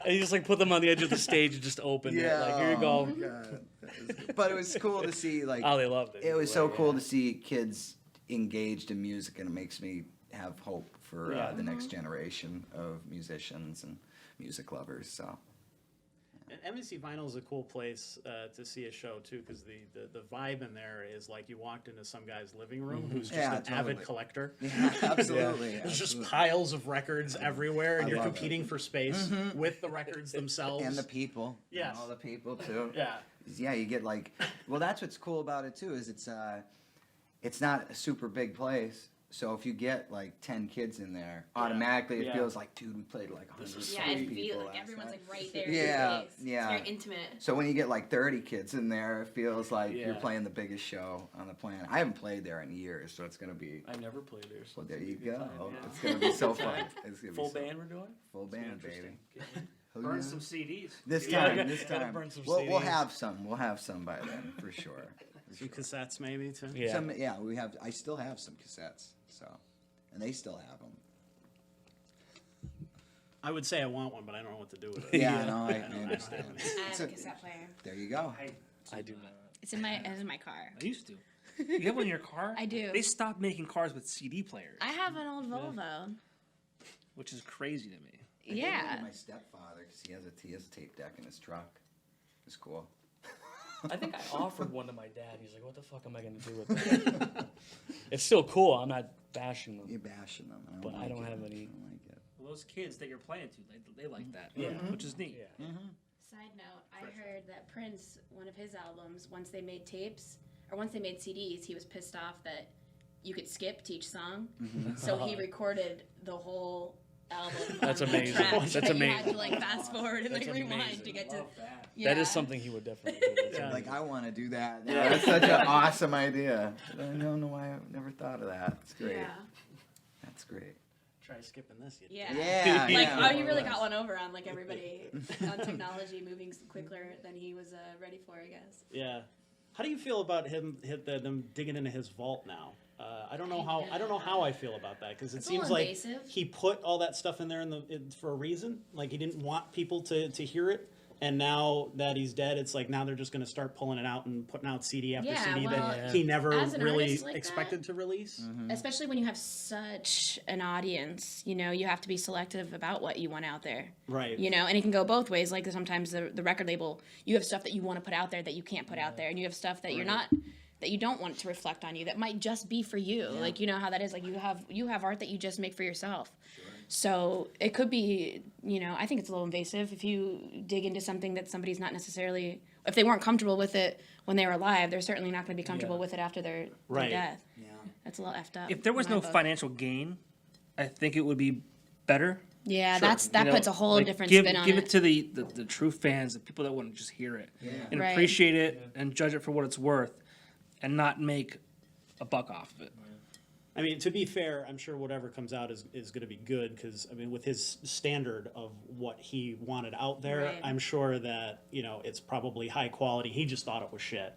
Speaker 5: and you just like put them on the edge of the stage and just open it. Like here you
Speaker 3: oh,
Speaker 5: go.
Speaker 3: God. But it was cool to see, like,
Speaker 5: Oh, they loved it.
Speaker 3: it was so
Speaker 5: Anyway,
Speaker 3: cool to see kids engaged in music, and it makes me have hope for
Speaker 5: Yeah.
Speaker 3: the next generation of musicians and music lovers. So.
Speaker 2: And MSC Vinyl is a cool place to see a show too, because the vibe in there is like you walked into some guy's living room who's just
Speaker 3: Yeah,
Speaker 2: an
Speaker 3: totally.
Speaker 2: avid collector.
Speaker 3: Yeah, absolutely.
Speaker 2: There's just
Speaker 3: absolutely.
Speaker 2: piles of records everywhere, and
Speaker 3: I
Speaker 2: you're
Speaker 3: love
Speaker 2: competing for space with the records themselves.
Speaker 3: And the people.
Speaker 2: Yes.
Speaker 3: And all the people too.
Speaker 2: Yeah.
Speaker 3: Yeah, you get like, well, that's what's cool about it too, is it's not a super big place. So if you get like 10 kids in there, automatically it
Speaker 2: Yeah.
Speaker 3: feels like, dude, we played like 100
Speaker 4: Yeah, and
Speaker 3: people
Speaker 4: feel like
Speaker 3: last
Speaker 4: everyone's
Speaker 3: night.
Speaker 4: like right there.
Speaker 3: Yeah,
Speaker 4: in your face.
Speaker 3: yeah.
Speaker 4: It's very intimate.
Speaker 3: So when you get like 30 kids in there, it feels like you're
Speaker 5: Yeah.
Speaker 3: playing the biggest show on the planet. I haven't played there in years, so it's gonna be.
Speaker 5: I never played there. So
Speaker 3: Well, there you
Speaker 5: it's gonna
Speaker 3: go.
Speaker 5: be a good time, yeah.
Speaker 3: It's gonna be so fun. It's gonna
Speaker 5: Full
Speaker 3: be so
Speaker 5: band we're doing?
Speaker 3: Full band, baby.
Speaker 5: Interesting.
Speaker 3: Who
Speaker 6: Burn
Speaker 3: knew?
Speaker 6: some CDs.
Speaker 3: This
Speaker 5: Yeah,
Speaker 3: time,
Speaker 5: gotta-
Speaker 3: this
Speaker 5: gotta
Speaker 3: time.
Speaker 5: burn some
Speaker 3: We'll
Speaker 5: CDs.
Speaker 3: have some. We'll have some by then for sure.
Speaker 2: Some cassettes maybe too.
Speaker 5: Yeah.
Speaker 3: Some, yeah, we have. I still have some cassettes, so, and they still have them.
Speaker 2: I would say I want one, but I don't know what to do with it.
Speaker 3: Yeah, no, I
Speaker 2: don't
Speaker 3: understand.
Speaker 2: have
Speaker 4: I
Speaker 3: It's
Speaker 4: have a
Speaker 3: a-
Speaker 4: cassette player.
Speaker 3: There you go.
Speaker 5: I do not.
Speaker 4: It's in my car.
Speaker 6: I used to. You have one in your car?
Speaker 4: I do.
Speaker 6: They stopped making cars with CD players,
Speaker 4: I have an old Volvo.
Speaker 6: which is crazy to me.
Speaker 3: I gave one
Speaker 4: Yeah.
Speaker 3: to my stepfather because he has a tape deck in his truck. It's cool.
Speaker 5: I think I offered one to my dad. He's like, "What the fuck am I gonna do with that?" It's still cool. I'm not bashing them.
Speaker 3: You're bashing them.
Speaker 5: But I don't
Speaker 3: like
Speaker 5: have
Speaker 3: it.
Speaker 5: any-
Speaker 3: I don't like it.
Speaker 6: Well, those kids that you're playing to, they like that,
Speaker 5: Yeah.
Speaker 6: which is neat.
Speaker 5: Yeah.
Speaker 4: Side note, I heard that Prince, one of his albums, once they made tapes, or once they made CDs, he was pissed off that you could skip to each song. So he recorded the whole album.
Speaker 5: That's
Speaker 4: on
Speaker 5: amazing.
Speaker 4: tracks
Speaker 5: That's
Speaker 4: that You had
Speaker 5: amazing.
Speaker 4: to like fast forward and
Speaker 5: That's
Speaker 4: like rewind
Speaker 5: amazing.
Speaker 4: to get to.
Speaker 6: that.
Speaker 4: Yeah.
Speaker 5: That is something he would definitely do. That's
Speaker 2: Yeah.
Speaker 3: Like,
Speaker 5: amazing.
Speaker 3: I want to do that. Yeah, that's such an awesome idea. I don't know why I've never thought of that. It's great.
Speaker 4: Yeah.
Speaker 3: That's great.
Speaker 2: Try skipping this. You
Speaker 4: Yeah.
Speaker 3: Yeah.
Speaker 4: Like,
Speaker 3: yeah,
Speaker 4: oh, you really
Speaker 3: more or
Speaker 4: got
Speaker 3: less.
Speaker 4: one over on like everybody on technology moving quicker than he was ready for, I guess.
Speaker 2: Yeah. How do you feel about them digging into his vault now? I don't know how I feel about that, because it
Speaker 4: It's a
Speaker 2: seems
Speaker 4: little
Speaker 2: like
Speaker 4: invasive.
Speaker 2: he put all that stuff in there for a reason. Like he didn't want people to hear it, and now that he's dead, it's like now they're just going to start pulling it out and putting out CD after
Speaker 4: Yeah,
Speaker 2: CD
Speaker 4: well,
Speaker 2: that he never
Speaker 4: as an
Speaker 2: really
Speaker 4: artist like
Speaker 2: expected to release.
Speaker 4: Especially when you have such an audience, you know, you have to be selective about what you want out there.
Speaker 2: Right.
Speaker 4: You know, and it can go both ways. Like sometimes the record label, you have stuff that you want to put out there that you can't put out there, and you have stuff that you're not, that you don't want to reflect on you, that might just be for you. Like, you know how that is. Like you have art that you just make for yourself. So it could be, you know, I think it's a little invasive if you dig into something that somebody's not necessarily, if they weren't comfortable with it when they were alive, they're certainly not going to be comfortable with it after their
Speaker 2: Right.
Speaker 4: death.
Speaker 3: Yeah.
Speaker 4: That's a little effed up.
Speaker 6: If there was
Speaker 4: in my
Speaker 6: no
Speaker 4: book.
Speaker 6: financial gain, I think it would be better.
Speaker 4: Yeah,
Speaker 6: Sure.
Speaker 4: that
Speaker 6: You know,
Speaker 4: puts a whole
Speaker 6: like,
Speaker 4: different
Speaker 6: give,
Speaker 4: spin on
Speaker 6: give
Speaker 4: it.
Speaker 6: it to the true fans, the people that want to just hear it and
Speaker 4: Right.
Speaker 6: appreciate it and judge it for what it's worth, and not make a buck off of it.
Speaker 2: I mean, to be fair, I'm sure whatever comes out is going to be good, because, I mean, with his standard of what he wanted out there,
Speaker 4: Right.
Speaker 2: I'm sure that, you know, it's probably high quality. He just thought it was shit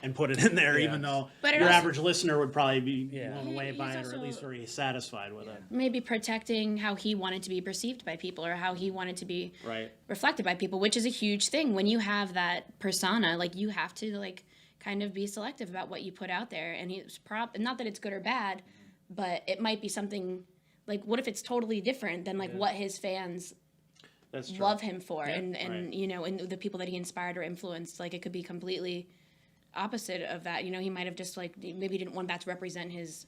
Speaker 2: and put it in there, even though
Speaker 4: But it
Speaker 2: your
Speaker 4: also-
Speaker 2: average listener would probably be
Speaker 5: Yeah.
Speaker 2: blown away
Speaker 4: He's
Speaker 2: by it, or
Speaker 4: also-
Speaker 2: at least very satisfied with it.
Speaker 4: Maybe protecting how he wanted to be perceived by people, or how he wanted to be
Speaker 2: Right.
Speaker 4: reflected by people, which is a huge thing. When you have that persona, like, you have to like kind of be selective about what you put out there. And he's not that it's good or bad, but it might be something like, what if it's totally different than like what his fans
Speaker 2: That's true.
Speaker 4: love him for, and
Speaker 2: Right.
Speaker 4: you know, and the people that he inspired or influenced. Like, it could be completely opposite of that. You know, he might have just like maybe didn't want that to represent his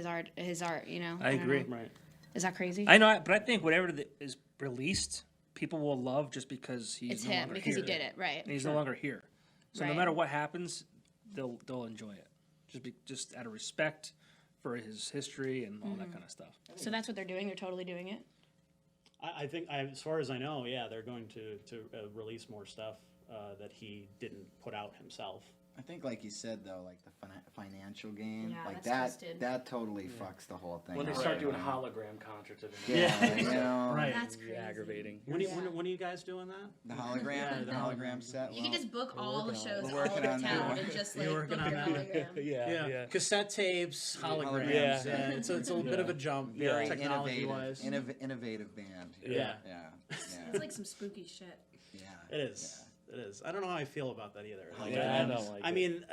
Speaker 4: art. You know,
Speaker 6: I
Speaker 4: don't
Speaker 6: agree.
Speaker 4: know.
Speaker 2: Right.
Speaker 4: Is that crazy?
Speaker 6: I know, but I think whatever is released, people will love just because he's
Speaker 4: It's
Speaker 6: no
Speaker 4: him
Speaker 6: longer
Speaker 4: because
Speaker 6: here.
Speaker 4: he did it right.
Speaker 6: And he's no longer here. So no
Speaker 4: Right.
Speaker 6: matter what happens, they'll enjoy it. Just out of respect for his history and all that kind of stuff.
Speaker 4: So that's what they're doing. They're totally doing it.
Speaker 2: I think, as far as I know, yeah, they're going to release more stuff that he didn't put out himself.
Speaker 3: I think, like you said, though, like the financial gain,
Speaker 4: Yeah,
Speaker 3: like
Speaker 4: that's
Speaker 3: that,
Speaker 4: twisted.
Speaker 3: that totally fucks the whole thing.
Speaker 5: When they
Speaker 3: up,
Speaker 5: start
Speaker 3: you
Speaker 5: doing
Speaker 3: know?
Speaker 5: hologram concerts of him.
Speaker 3: Yeah, you know,
Speaker 2: Right.
Speaker 4: That's
Speaker 5: It'd
Speaker 4: crazy.
Speaker 5: be aggravating.
Speaker 2: When,
Speaker 4: Yeah.
Speaker 2: when are you guys doing that?
Speaker 3: the hologram, the hologram set.
Speaker 4: You can just book all the shows
Speaker 3: We're
Speaker 4: all
Speaker 3: working
Speaker 4: over
Speaker 3: on that.
Speaker 4: town and just like
Speaker 2: You're
Speaker 4: book
Speaker 2: working
Speaker 4: your
Speaker 2: on that.
Speaker 4: hologram.
Speaker 5: Yeah.
Speaker 2: Cassette tapes, holograms.
Speaker 3: Yeah.
Speaker 2: Yeah. It's a little bit of a jump,
Speaker 3: very
Speaker 2: technology-wise.
Speaker 3: innovative band.
Speaker 2: Yeah.
Speaker 3: Yeah,
Speaker 4: It's like some spooky shit.
Speaker 3: yeah.
Speaker 2: It is. It is. I don't know how I feel about that either. Like,
Speaker 5: Yeah, I don't like
Speaker 2: I
Speaker 5: it.
Speaker 2: mean,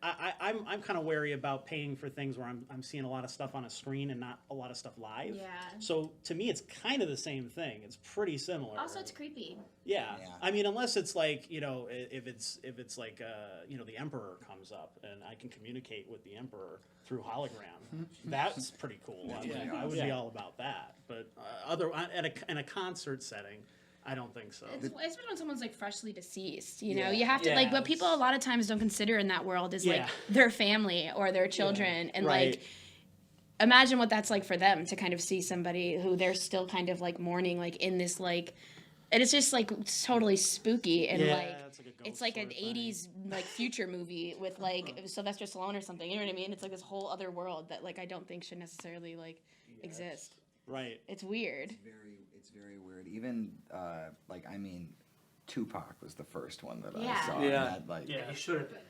Speaker 2: I'm kind of wary about paying for things where I'm seeing a lot of stuff on a screen and not a lot of stuff live.
Speaker 4: Yeah.
Speaker 2: So to me, it's kind of the same thing. It's pretty similar.
Speaker 4: Also, it's creepy.
Speaker 2: Yeah.
Speaker 3: Yeah.
Speaker 2: I mean, unless it's like, you know, if it's like you know, the Emperor comes up and I can communicate with the Emperor through hologram. That's pretty cool. I mean, I would be all about that. But in a concert setting, I don't think so.
Speaker 4: Especially when someone's like freshly deceased, you know,
Speaker 3: Yeah.
Speaker 4: you have to
Speaker 2: Yeah,
Speaker 4: like what people a lot of times don't consider in that world is like
Speaker 2: Yeah.
Speaker 4: their family or their children, and
Speaker 2: Right.
Speaker 4: like imagine what that's like for them to kind of see somebody who they're still kind of like mourning, like in this like, and it's just like totally spooky and
Speaker 2: Yeah,
Speaker 4: like
Speaker 2: it's like a ghost
Speaker 4: it's like
Speaker 2: sort
Speaker 4: an
Speaker 2: of thing.
Speaker 4: 80s like future movie with like Sylvester Stallone or something. You know what I mean? It's like this whole other world that like I don't think should necessarily like exist.
Speaker 2: Right.
Speaker 4: It's weird.
Speaker 3: It's very weird. Even like, I mean, Tupac was the first one that
Speaker 4: Yeah.
Speaker 3: I saw.
Speaker 5: Yeah.
Speaker 3: That, like,
Speaker 6: Yeah, he should have been.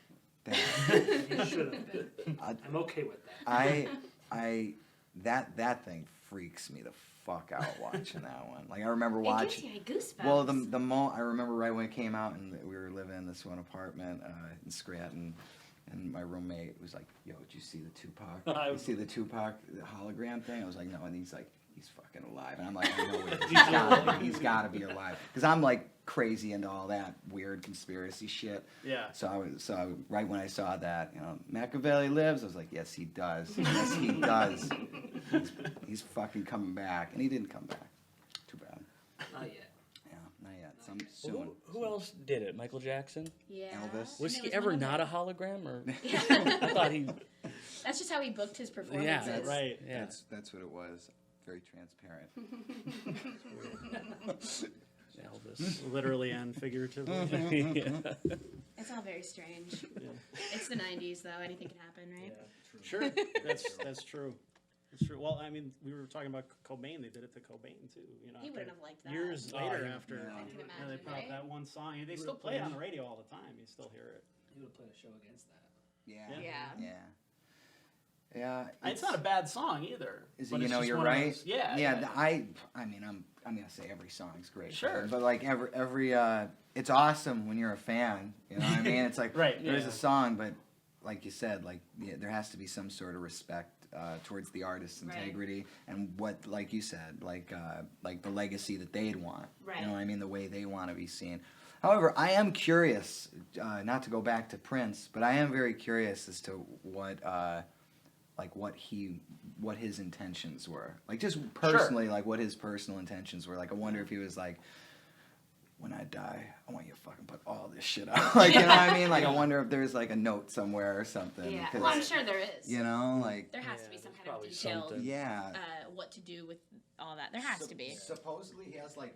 Speaker 3: that,
Speaker 6: He should have been. I'm okay with that.
Speaker 3: that thing freaks me the fuck out watching that one. Like, I remember
Speaker 4: It
Speaker 3: watching.
Speaker 4: gives you goosebumps.
Speaker 3: Well, I remember right when it came out, and we were living in this one apartment in Scranton, and my roommate was like, "Yo, did you see the Tupac? You see the Tupac hologram thing?" I was like, "No," and he's like, "He's fucking alive," and I'm like, "I know it. He's got to be alive," because I'm like crazy into all that weird conspiracy shit.
Speaker 2: Yeah.
Speaker 3: So right when I saw that, you know, Machiavelli lives, I was like, "Yes, he does. Yes, he does. He's fucking coming back," and he didn't come back. Too bad.
Speaker 6: Not yet.
Speaker 3: Yeah, not yet. Soon.
Speaker 5: Who else did it? Michael Jackson?
Speaker 4: Yeah.
Speaker 3: Elvis?
Speaker 5: Was
Speaker 4: And
Speaker 5: he
Speaker 4: it
Speaker 5: ever
Speaker 4: one of
Speaker 5: not
Speaker 4: the-
Speaker 5: a hologram? Or I thought he.
Speaker 4: That's just how he booked his performances.
Speaker 5: that's
Speaker 2: Right.
Speaker 5: Yeah.
Speaker 3: That's what it was. Very transparent.
Speaker 5: Elvis.
Speaker 2: Literally and figuratively.
Speaker 5: Yeah.
Speaker 4: It's all very strange. It's the 90s, though. Anything can happen, right?
Speaker 2: Sure. That's true. It's true. Well, I mean, we were talking about Cobain. They did it to Cobain too. You know,
Speaker 4: He
Speaker 2: after-
Speaker 4: wouldn't have liked that.
Speaker 2: Years
Speaker 5: Oh,
Speaker 2: later,
Speaker 5: yeah.
Speaker 2: after
Speaker 3: Yeah.
Speaker 4: I can
Speaker 2: they
Speaker 4: imagine,
Speaker 2: put out
Speaker 4: right?
Speaker 2: that one song, they still play it on the radio all the time. You still hear it.
Speaker 6: He would have played a show against that.
Speaker 3: Yeah.
Speaker 4: Yeah.
Speaker 3: Yeah.
Speaker 2: It's not a bad song either.
Speaker 3: Is
Speaker 2: but
Speaker 3: it,
Speaker 2: it's just
Speaker 3: you're
Speaker 2: one of
Speaker 3: right.
Speaker 2: those- yeah.
Speaker 3: Yeah. I mean, I'm gonna say every song's great.
Speaker 2: Sure.
Speaker 3: But like every it's awesome when you're a fan. You know what I mean? It's like
Speaker 2: Right,
Speaker 3: there's
Speaker 2: yeah.
Speaker 3: a song, but like you said, like there has to be some sort of respect towards the artist's
Speaker 4: Right.
Speaker 3: integrity and what, like you said, like the legacy that they'd want.
Speaker 4: Right.
Speaker 3: You know what I mean? The way they want to be seen. However, I am curious, not to go back to Prince, but I am very curious as to what his intentions were. Like, just personally, like what his personal intentions were. Like, I wonder if he was like, when I die, I want you to fucking put all this shit out. Like, you know what I mean? Like, I wonder if there's like a note somewhere or something.
Speaker 4: Yeah.
Speaker 3: 'cause,
Speaker 4: Well, I'm sure there is.
Speaker 3: you know, like,
Speaker 4: There has to be some kind of
Speaker 5: probably
Speaker 4: detailed
Speaker 5: something.
Speaker 3: yeah.
Speaker 4: what to do with all that. There has to be.
Speaker 3: Supposedly he has like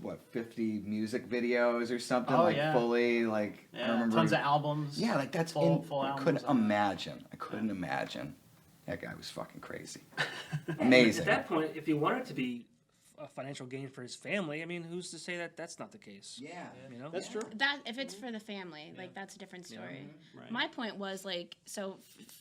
Speaker 3: what, 50 music videos or something,
Speaker 2: Oh,
Speaker 3: like
Speaker 2: yeah.
Speaker 3: fully, like, I
Speaker 2: Yeah,
Speaker 3: remember.
Speaker 2: tons of albums.
Speaker 3: Yeah, like that's
Speaker 2: full
Speaker 3: I
Speaker 2: albums
Speaker 3: couldn't
Speaker 2: on it.
Speaker 3: imagine. I couldn't imagine. That guy was fucking crazy.
Speaker 6: At
Speaker 3: Amazing.
Speaker 6: that point, if he wanted to be a financial gain for his family, I mean, who's to say that that's not the case?
Speaker 3: Yeah.
Speaker 6: You know?
Speaker 2: That's true.
Speaker 4: That if it's for the family, like that's a different story.
Speaker 2: Right.
Speaker 4: My point was like, so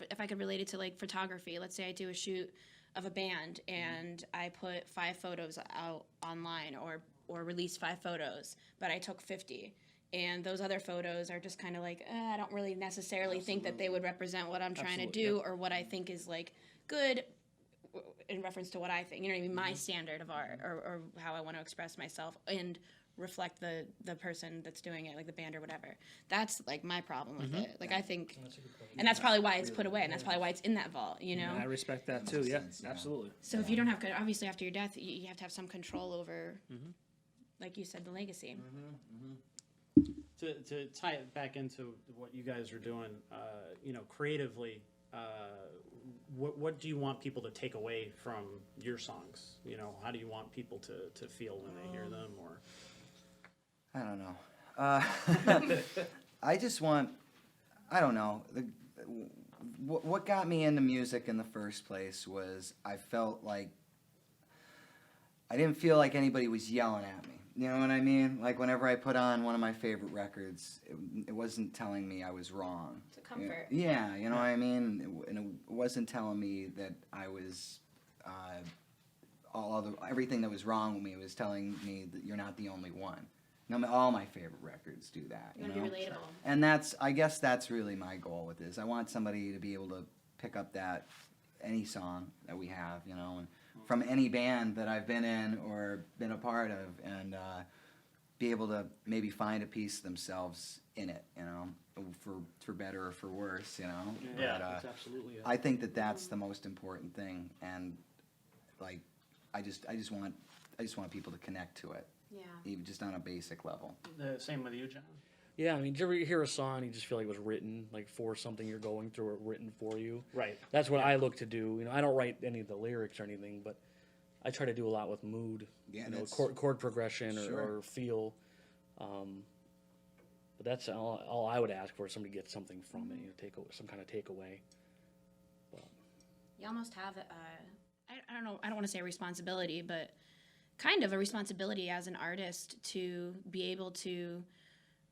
Speaker 4: if I could relate it to like photography, let's say I do a shoot of a band and I put 5 photos out online or release 5 photos, but I took 50. And those other photos are just kind of like, I don't really necessarily think that they would represent what I'm trying to do or what I think is like good in reference to what I think. You know what I mean? My standard of art or how I want to express myself and reflect the person that's doing it, like the band or whatever. That's like my problem with it. Like I think, and that's probably why it's put away, and that's probably why it's in that vault. You know.
Speaker 6: I respect that too. Yeah,
Speaker 3: sense, yeah.
Speaker 6: absolutely.
Speaker 4: So if you don't have, obviously after your death, you have to have some control over, like you said, the legacy.
Speaker 2: To tie it back into what you guys are doing, you know, creatively, what do you want people to take away from your songs? You know, how do you want people to feel when they hear them? Or
Speaker 3: I don't know. I just want, I don't know. What got me into music in the first place was I felt like I didn't feel like anybody was yelling at me. You know what I mean? Like whenever I put on one of my favorite records, it wasn't telling me I was wrong.
Speaker 4: It's a comfort.
Speaker 3: Yeah, you know what I mean? And it wasn't telling me that I was, everything that was wrong with me was telling me that you're not the only one. All my favorite records do that.
Speaker 4: You want to be relatable.
Speaker 3: And I guess that's really my goal with this. I want somebody to be able to pick up any song that we have, and from any band that I've been in or been a part of, and be able to maybe find a piece themselves in it, for better or for worse,
Speaker 2: Yeah,
Speaker 5: that's absolutely it.
Speaker 3: I think that's the most important thing, and like, I just want people to connect to it,
Speaker 4: Yeah.
Speaker 3: even just on a basic level.
Speaker 2: The same with you, John.
Speaker 5: Yeah, I mean, did you ever hear a song and you just feel like it was written like for something you're going through or written for you?
Speaker 2: Right.
Speaker 5: That's what I look to do. I don't write any of the lyrics or anything, but I try to do a lot with mood,
Speaker 3: Yeah,
Speaker 5: chord progression
Speaker 3: Sure.
Speaker 5: or feel. But that's all I would ask for, is somebody to get something from it, take some kind of takeaway.
Speaker 4: You almost have I don't know, I don't want to say a responsibility, but kind of a responsibility as an artist to be able to,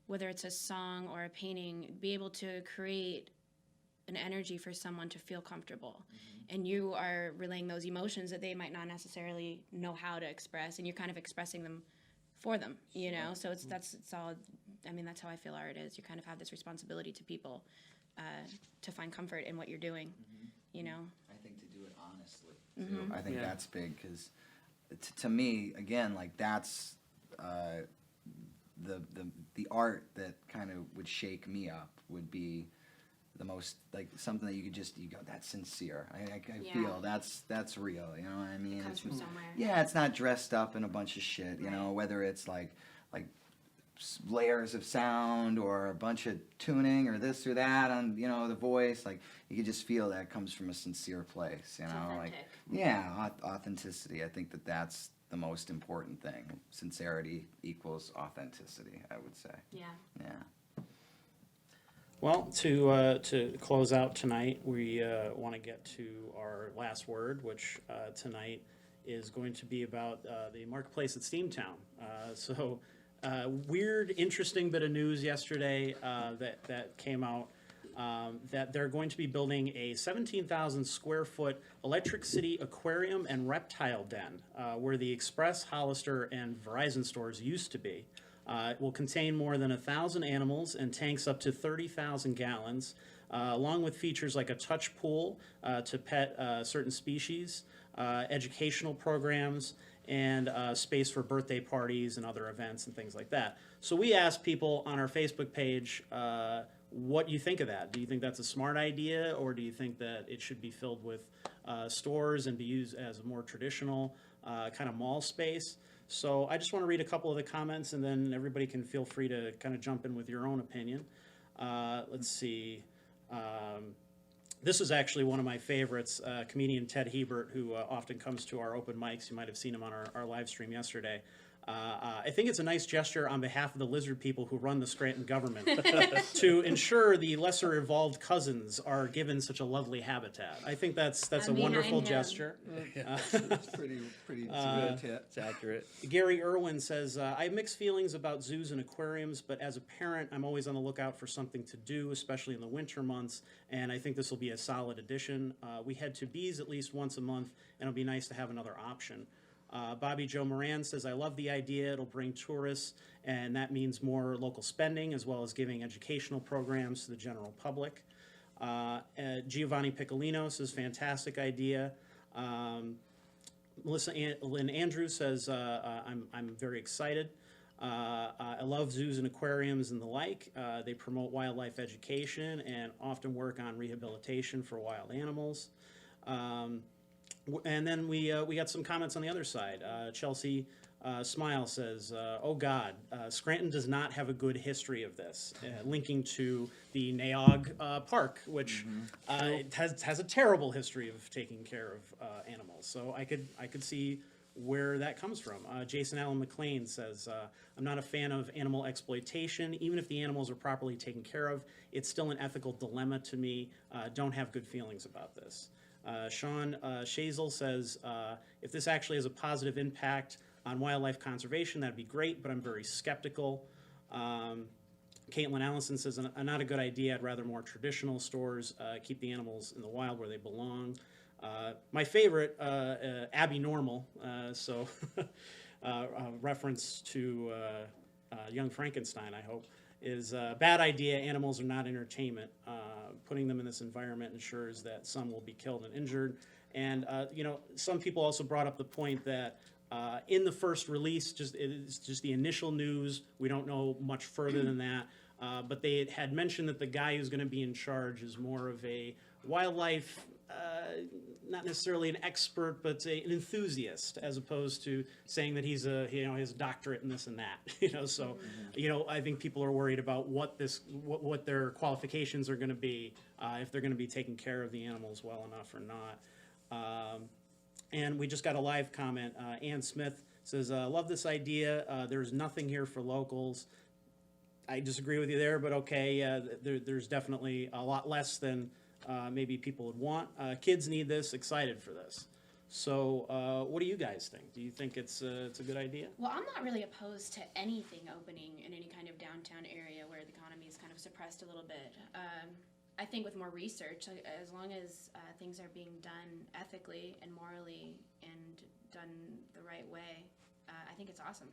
Speaker 4: whether it's a song or a painting, be able to create an energy for someone to feel comfortable. And you are relaying those emotions that they might not necessarily know how to express, and you're kind of expressing them for them, So that's all. I mean, that's how I feel art is. You kind of have this responsibility to people to find comfort in what you're doing,
Speaker 3: I think to do it honestly, too. I think that's big, because to me, again, like, that's the art that kind of would shake me up would be the most, like, something that you go, that's sincere. I feel that's real, you know what I mean?
Speaker 4: It comes from somewhere.
Speaker 3: Yeah, it's not dressed up in a bunch of shit, whether it's like layers of sound or a bunch of tuning or this or that on, the voice. Like, you can just feel that comes from a sincere place,
Speaker 4: authentic.
Speaker 3: Authenticity. I think that's the most important thing. Sincerity equals authenticity, I would say.
Speaker 4: Yeah.
Speaker 3: Yeah.
Speaker 2: Well, to close out tonight, we want to get to our last word, which tonight is going to be about the marketplace at Steamtown. Weird, interesting bit of news yesterday that came out, that they're going to be building a 17,000 square foot Electric City aquarium and reptile den, where the Express, Hollister, and Verizon stores used to be. It will contain more than 1,000 animals and tanks up to 30,000 gallons, along with features like a touch pool to pet certain species, educational programs, and space for birthday parties and other events and things like that. So we asked people on our Facebook page, what you think of that. Do you think that's a smart idea, or do you think that it should be filled with stores and be used as a more traditional kind of mall space? So I just want to read a couple of the comments, and then everybody can feel free to kind of jump in with your own opinion. Let's see. This is actually one of my favorites, comedian Ted Hebert, who often comes to our open mics. You might have seen him on our live stream yesterday. I think it's a nice gesture on behalf of the lizard people who run the Scranton government to ensure the lesser evolved cousins are given such a lovely habitat. I think that's a wonderful gesture.
Speaker 3: It's pretty good tip.
Speaker 5: It's accurate.
Speaker 2: Gary Irwin says, I have mixed feelings about zoos and aquariums, but as a parent, I'm always on the lookout for something to do, especially in the winter months, and I think this will be a solid addition. We head to bees at least once a month, and it'll be nice to have another option. Bobby Joe Moran says, I love the idea. It'll bring tourists, and that means more local spending, as well as giving educational programs to the general public. Giovanni Piccolino says, fantastic idea. Melissa Lynn Andrews says, I'm very excited. I love zoos and aquariums and the like. They promote wildlife education and often work on rehabilitation for wild animals. And then we got some comments on the other side. Chelsea Smile says, oh God, Scranton does not have a good history of this, linking to the Naog Park, which it has a terrible history of taking care of animals. So I could see where that comes from. Jason Allen McLean says, I'm not a fan of animal exploitation. Even if the animals are properly taken care of, it's still an ethical dilemma to me. Don't have good feelings about this. Sean Shazel says, if this actually has a positive impact on wildlife conservation, that'd be great, but I'm very skeptical. Caitlin Allison says, not a good idea. I'd rather more traditional stores keep the animals in the wild where they belong. My favorite, Abby Normal, so reference to Young Frankenstein, I hope, is a bad idea. Animals are not entertainment. Putting them in this environment ensures that some will be killed and injured. And, some people also brought up the point that in the first release, it's just the initial news. We don't know much further than that. But they had mentioned that the guy who's going to be in charge is more of a wildlife, not necessarily an expert, but an enthusiast, as opposed to saying that he's his doctorate in this and that. So, I think people are worried about what their qualifications are going to be, if they're going to be taking care of the animals well enough or not. And we just got a live comment. Ann Smith says, love this idea. There's nothing here for locals. I disagree with you there, but okay, there's definitely a lot less than maybe people would want. Kids need this, excited for this. So what do you guys think? Do you think it's a good idea?
Speaker 4: Well, I'm not really opposed to anything opening in any kind of downtown area where the economy is kind of suppressed a little bit. I think with more research, as long as things are being done ethically and morally and done the right way, I think it's awesome.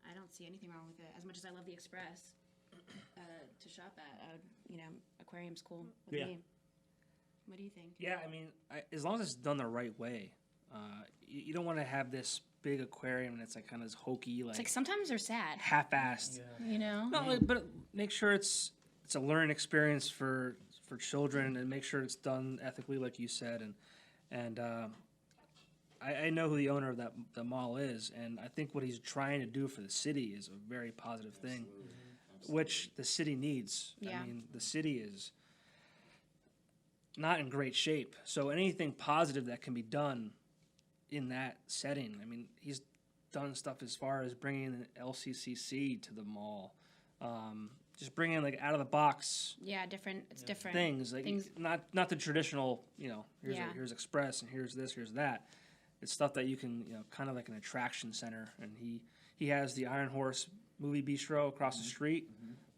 Speaker 4: I don't see anything wrong with it. As much as I love the Express to shop at, aquarium's cool with me. What do you think?
Speaker 6: Yeah, I mean, as long as it's done the right way, you don't want to have this big aquarium and it's like kind of hokey,
Speaker 4: It's like sometimes they're sad.
Speaker 6: half-assed. No, but make sure it's a learning experience for children, and make sure it's done ethically, like you said. And I know who the owner of the mall is, and I think what he's trying to do for the city is a very positive thing, which the city needs.
Speaker 4: Yeah.
Speaker 6: I mean, the city is not in great shape. So anything positive that can be done in that setting, I mean, he's done stuff as far as bringing an LCCC to the mall, just bringing like out of the box.
Speaker 4: Yeah, different. It's different
Speaker 6: things like not the traditional. Here's Express and here's this, here's that. It's stuff that you can kind of like an attraction center, and he has the Iron Horse movie bistro across the street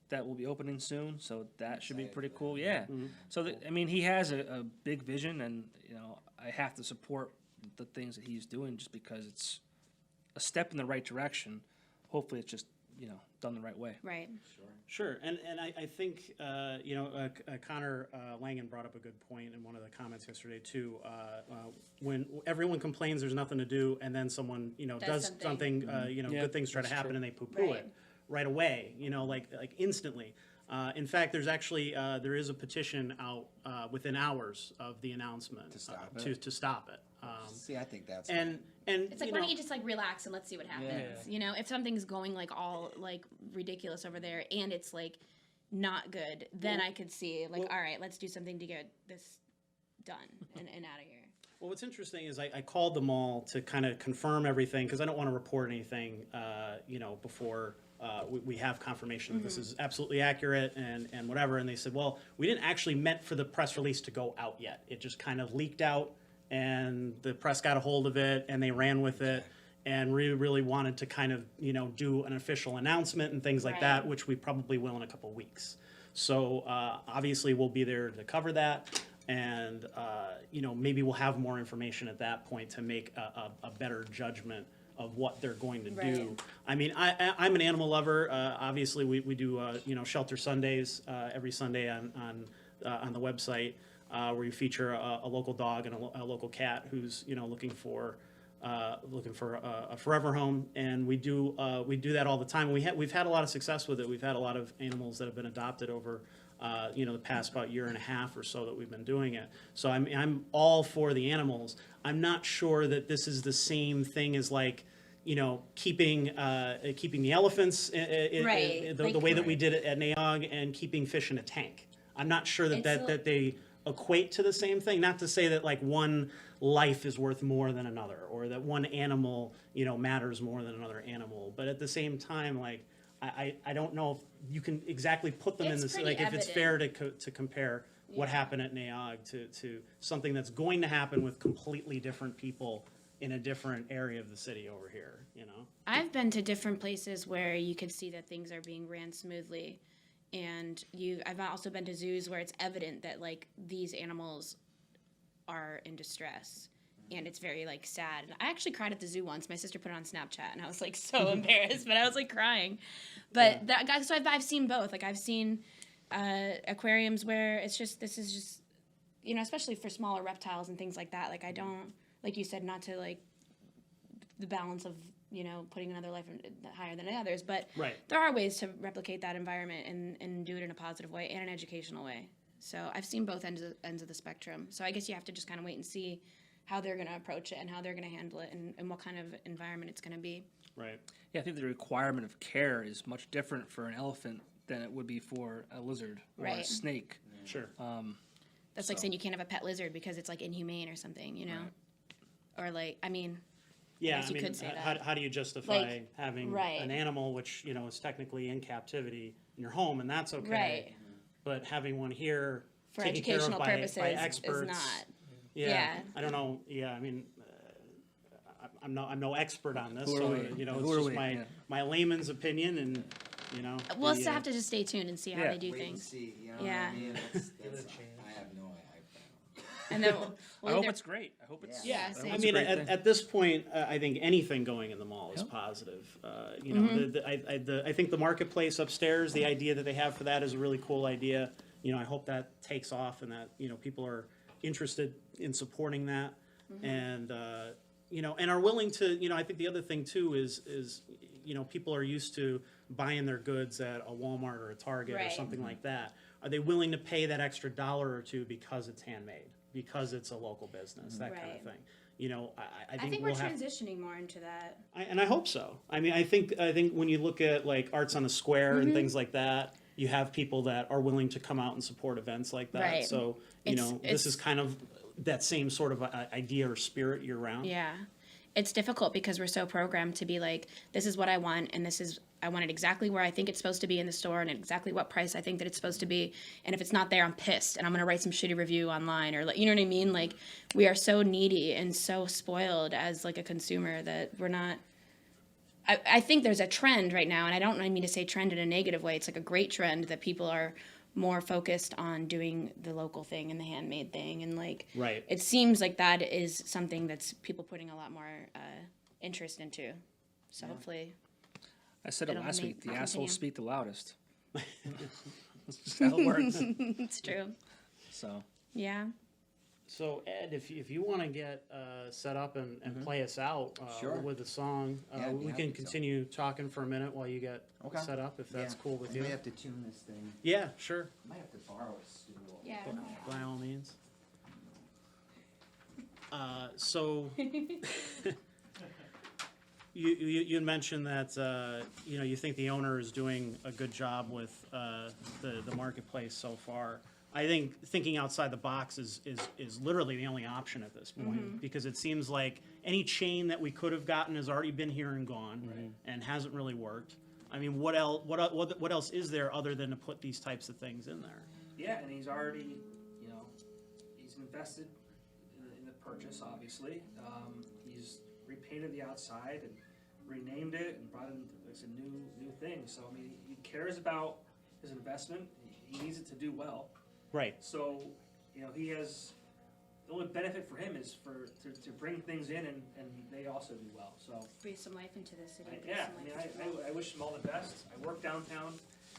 Speaker 6: that will be opening soon, so that should be pretty cool. Yeah. So he has a big vision, and I have to support the things that he's doing just because it's a step in the right direction. Hopefully, it's just done the right way.
Speaker 4: Right.
Speaker 2: Sure, and I think Connor Langen brought up a good point in one of the comments yesterday too. When everyone complains there's nothing to do, and then someone does something, good things try to happen, and they poo-poo it right away, like instantly. In fact, there's actually there is a petition out within hours of the announcement
Speaker 3: To stop it?
Speaker 2: To stop it.
Speaker 3: See, I think that's
Speaker 2: And
Speaker 4: It's like, why don't you just relax and let's see what happens? If something's going all ridiculous over there and it's not good, then I could see all right, let's do something to get this done and out of here.
Speaker 2: Well, what's interesting is I called the mall to kind of confirm everything because I don't want to report anything, before we have confirmation that this is absolutely accurate and whatever. And they said, well, we didn't actually meant for the press release to go out yet. It just kind of leaked out, and the press got a hold of it, and they ran with it, and really wanted to kind of, do an official announcement and things like that, which we probably will in a couple weeks. So obviously we'll be there to cover that. And, maybe we'll have more information at that point to make a better judgment of what they're going to do. I mean, I'm an animal lover. Obviously, we do, Shelter Sundays every Sunday on the website where you feature a local dog and a local cat who's, looking for a forever home. And we do that all the time. We've had a lot of success with it. We've had a lot of animals that have been adopted over the past about year and a half or so that we've been doing it. So I'm all for the animals. I'm not sure that this is the same thing as keeping the elephants the way that we did it at NEOG and keeping fish in a tank. I'm not sure that they equate to the same thing. Not to say that one life is worth more than another, or that one animal matters more than another animal. But at the same time, I don't know if you can exactly put them in this, if it's fair to compare what happened at NEOG to something that's going to happen with completely different people in a different area of the city over here,
Speaker 4: I've been to different places where you could see that things are being ran smoothly. And I've also been to zoos where it's evident that these animals are in distress. and it's very like sad. And I actually cried at the zoo once. My sister put it on Snapchat, and I was like so embarrassed, but I was like crying. But that guy, so I've seen both. Like I've seen aquariums where this is just, you know, especially for smaller reptiles and things like that. Like I don't, like you said, not to like the balance of, you know, putting another life higher than others, but there are ways to replicate that environment and do it in a positive way and an educational way. So I've seen both ends of the spectrum. So I guess you have to just kind of wait and see how they're going to approach it and how they're going to handle it and what kind of environment it's going to be.
Speaker 2: Right.
Speaker 6: Yeah, I think the requirement of care is much different for an elephant than it would be for a lizard or a snake.
Speaker 2: Sure.
Speaker 4: That's like saying you can't have a pet lizard because it's like inhumane or something, you know? Or like, I mean,
Speaker 2: Yeah,
Speaker 4: guess you could say that.
Speaker 2: how do you justify
Speaker 4: Like,
Speaker 2: having
Speaker 4: right.
Speaker 2: an animal which, you know, is technically in captivity in your home, and that's okay.
Speaker 4: Right.
Speaker 2: But having one here
Speaker 4: For
Speaker 2: taken care of
Speaker 4: educational
Speaker 2: by
Speaker 4: purposes
Speaker 2: experts,
Speaker 4: is not.
Speaker 2: Yeah,
Speaker 4: Yeah.
Speaker 2: I don't know. Yeah, I mean, I'm no expert on this,
Speaker 6: Who are
Speaker 2: so
Speaker 6: we?
Speaker 2: you know,
Speaker 6: Who
Speaker 2: it's
Speaker 6: are
Speaker 2: just
Speaker 6: we?
Speaker 2: my
Speaker 6: Yeah.
Speaker 2: my layman's opinion, and you know,
Speaker 4: We'll
Speaker 2: the,
Speaker 4: still have to just stay tuned and see how
Speaker 6: Yeah.
Speaker 4: they do
Speaker 3: Wait and
Speaker 4: things.
Speaker 3: see. You know
Speaker 4: Yeah.
Speaker 3: what I mean? I have no idea.
Speaker 4: And then
Speaker 6: I hope it's great. I hope it's.
Speaker 4: Yeah,
Speaker 6: I hope
Speaker 4: same.
Speaker 6: it's
Speaker 2: I
Speaker 6: a
Speaker 2: mean,
Speaker 6: great thing.
Speaker 2: at this point, I think anything going in the mall is positive. You know,
Speaker 4: Mm-hmm.
Speaker 2: I think the marketplace upstairs, the idea that they have for that is a really cool idea. You know, I hope that takes off and that, you know, people are interested in supporting that,
Speaker 4: Mm-hmm.
Speaker 2: and you know, and are willing to. You know, I think the other thing too is you know, people are used to buying their goods at a Walmart or a Target or
Speaker 4: Right.
Speaker 2: something like that. Are they willing to pay that extra $1 or $2 because it's handmade, because it's a local business, that kind of
Speaker 4: Right.
Speaker 2: thing? You know, I
Speaker 4: I
Speaker 2: think
Speaker 4: think
Speaker 2: we'll
Speaker 4: we're
Speaker 2: have.
Speaker 4: transitioning more into that.
Speaker 2: And I hope so. I mean, I think when you look at like Arts on the Square
Speaker 4: Mm-hmm.
Speaker 2: and things like that, you have people that are willing to come out and support events like that.
Speaker 4: Right.
Speaker 2: So you
Speaker 4: It's-
Speaker 2: know, this
Speaker 4: it's-
Speaker 2: is kind of that same sort of idea or spirit year round.
Speaker 4: Yeah. It's difficult because we're so programmed to be like, this is what I want, and I want it exactly where I think it's supposed to be in the store and exactly what price I think that it's supposed to be. And if it's not there, I'm pissed and I'm going to write some shitty review online or, like, you know what I mean? Like, we are so needy and so spoiled as like a consumer that we're not. I think there's a trend right now, and I don't mean to say trend in a negative way. It's like a great trend that people are more focused on doing the local thing and the handmade thing, and like
Speaker 2: Right.
Speaker 4: it seems like that is something that's people putting a lot more interest into. So hopefully,
Speaker 6: I said it
Speaker 4: it'll
Speaker 6: last
Speaker 4: make-
Speaker 6: week. The
Speaker 4: continue.
Speaker 6: assholes speak the loudest. That's just how it works.
Speaker 4: it's true.
Speaker 6: So
Speaker 4: Yeah.
Speaker 2: So Ed, if you want to get set up and play us out
Speaker 3: Sure.
Speaker 2: with a song,
Speaker 3: Yeah, I'd be
Speaker 2: we
Speaker 3: happy
Speaker 2: can
Speaker 3: to.
Speaker 2: continue talking for a minute while you get
Speaker 3: Okay.
Speaker 2: set up, if that's
Speaker 3: Yeah.
Speaker 2: cool with
Speaker 3: I
Speaker 2: you.
Speaker 3: may have to tune this thing.
Speaker 2: Yeah, sure.
Speaker 3: I might have to borrow a stool.
Speaker 4: Yeah.
Speaker 2: By all means. So you had mentioned that you know, you think the owner is doing a good job with the marketplace so far. I think thinking outside the box is literally the only option at this point, because it seems like any chain that we could have gotten has already been here and gone and hasn't really worked. I mean, what else is there other than to put these types of things in there?
Speaker 6: yeah, and he's already, you know, he's invested in the purchase. Obviously, he's repainted the outside and renamed it and brought in it's a new thing. So I mean, he cares about his investment. He needs it to do well.
Speaker 2: Right.
Speaker 6: So, you know, he has the only benefit for him is to bring things in and they also do well. So,
Speaker 4: Breathe some life into the city.
Speaker 6: yeah, I mean, I wish him all the best. I work downtown.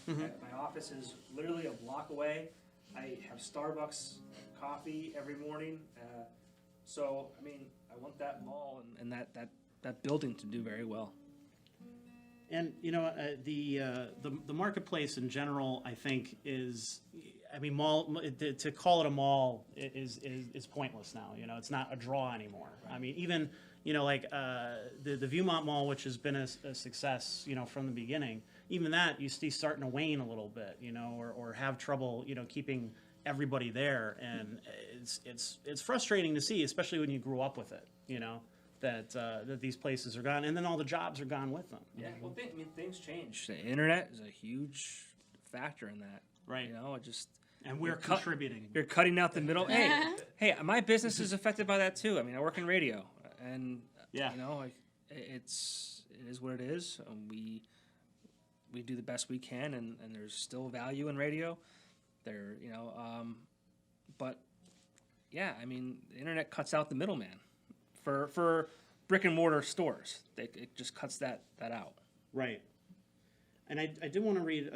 Speaker 6: My office is literally a block away. I have Starbucks coffee every morning. So, I mean, I want that mall and that building to do very well.
Speaker 2: And you know, the marketplace in general, I think, is, I mean, mall to call it a mall is pointless now. You know, it's not a draw anymore. I mean, even, you know, like the Viewmont Mall, which has been a success, you know, from the beginning. Even that you see starting to wane a little bit, you know, or have trouble, you know, keeping everybody there, and it's frustrating to see, especially when you grew up with it, you know. That these places are gone, and then all the jobs are gone with them.
Speaker 6: Yeah, well, I mean, things change. The internet is a huge factor in that.
Speaker 2: Right.
Speaker 6: You know, it just
Speaker 2: And we're
Speaker 6: You're cut-
Speaker 2: contributing.
Speaker 6: you're cutting out the middle. Hey, my business is affected by that too. I mean, I work in radio, and
Speaker 2: Yeah.
Speaker 6: you know, like, it is what it is. We do the best we can, and there's still value in radio. There, you know, but yeah, I mean, the internet cuts out the middleman. for brick and mortar stores. It just cuts that out.
Speaker 2: Right. And I did want to read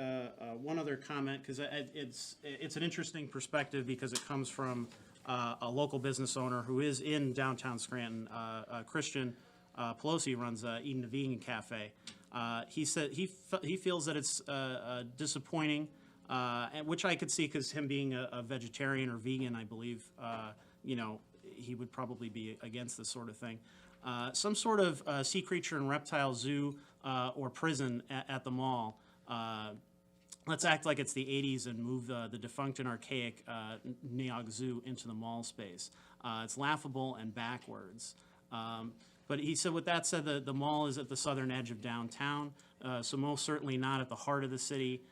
Speaker 2: one other comment, because it's an interesting perspective, because it comes from a local business owner who is in downtown Scranton. Christian Pelosi runs Eden the Vegan Cafe. He said he feels that it's disappointing, which I could see, because him being a vegetarian or vegan, I believe, he would probably be against this sort of thing. Some sort of sea creature and reptile zoo or prison at the mall. Let's act like it's the 80s and move the defunct and archaic Neog Zoo into the mall space. It's laughable and backwards. But he said, with that said, the mall is at the southern edge of downtown, so most certainly not at the heart of the city.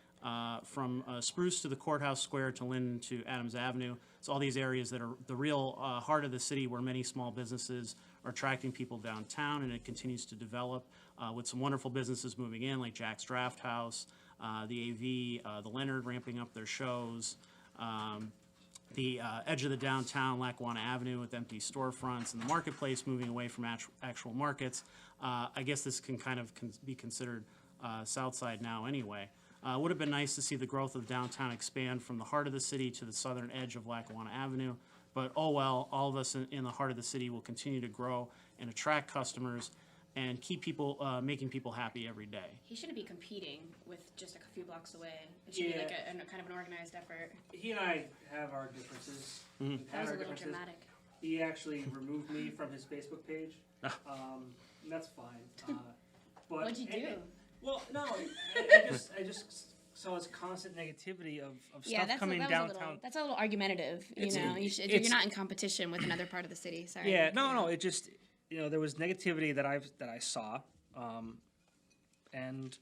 Speaker 2: From Spruce to the Courthouse Square to Linden to Adams Avenue, it's all these areas that are the real heart of the city, where many small businesses are attracting people downtown, and it continues to develop with some wonderful businesses moving in, like Jack's Draft House, the AV, the Leonard ramping up their shows, the edge of the downtown, Lackawanna Avenue, with empty storefronts, and the marketplace moving away from actual markets. I guess this can kind of be considered South Side now anyway. It would have been nice to see the growth of downtown expand from the heart of the city to the southern edge of Lackawanna Avenue, but oh well, all of us in the heart of the city will continue to grow and attract customers and keep people, making people happy every day.
Speaker 4: He shouldn't be competing with just a few blocks away. It should be like a kind of an organized effort.
Speaker 5: He and I have our differences.
Speaker 4: That was a little dramatic.
Speaker 5: He actually removed me from his Facebook page. And that's fine. But
Speaker 4: What'd you do?
Speaker 5: Well, no, I just saw this constant negativity of stuff coming downtown.
Speaker 4: That's a little argumentative. You're not in competition with another part of the city. Sorry.
Speaker 5: Yeah, no. It just, there was negativity that I saw, and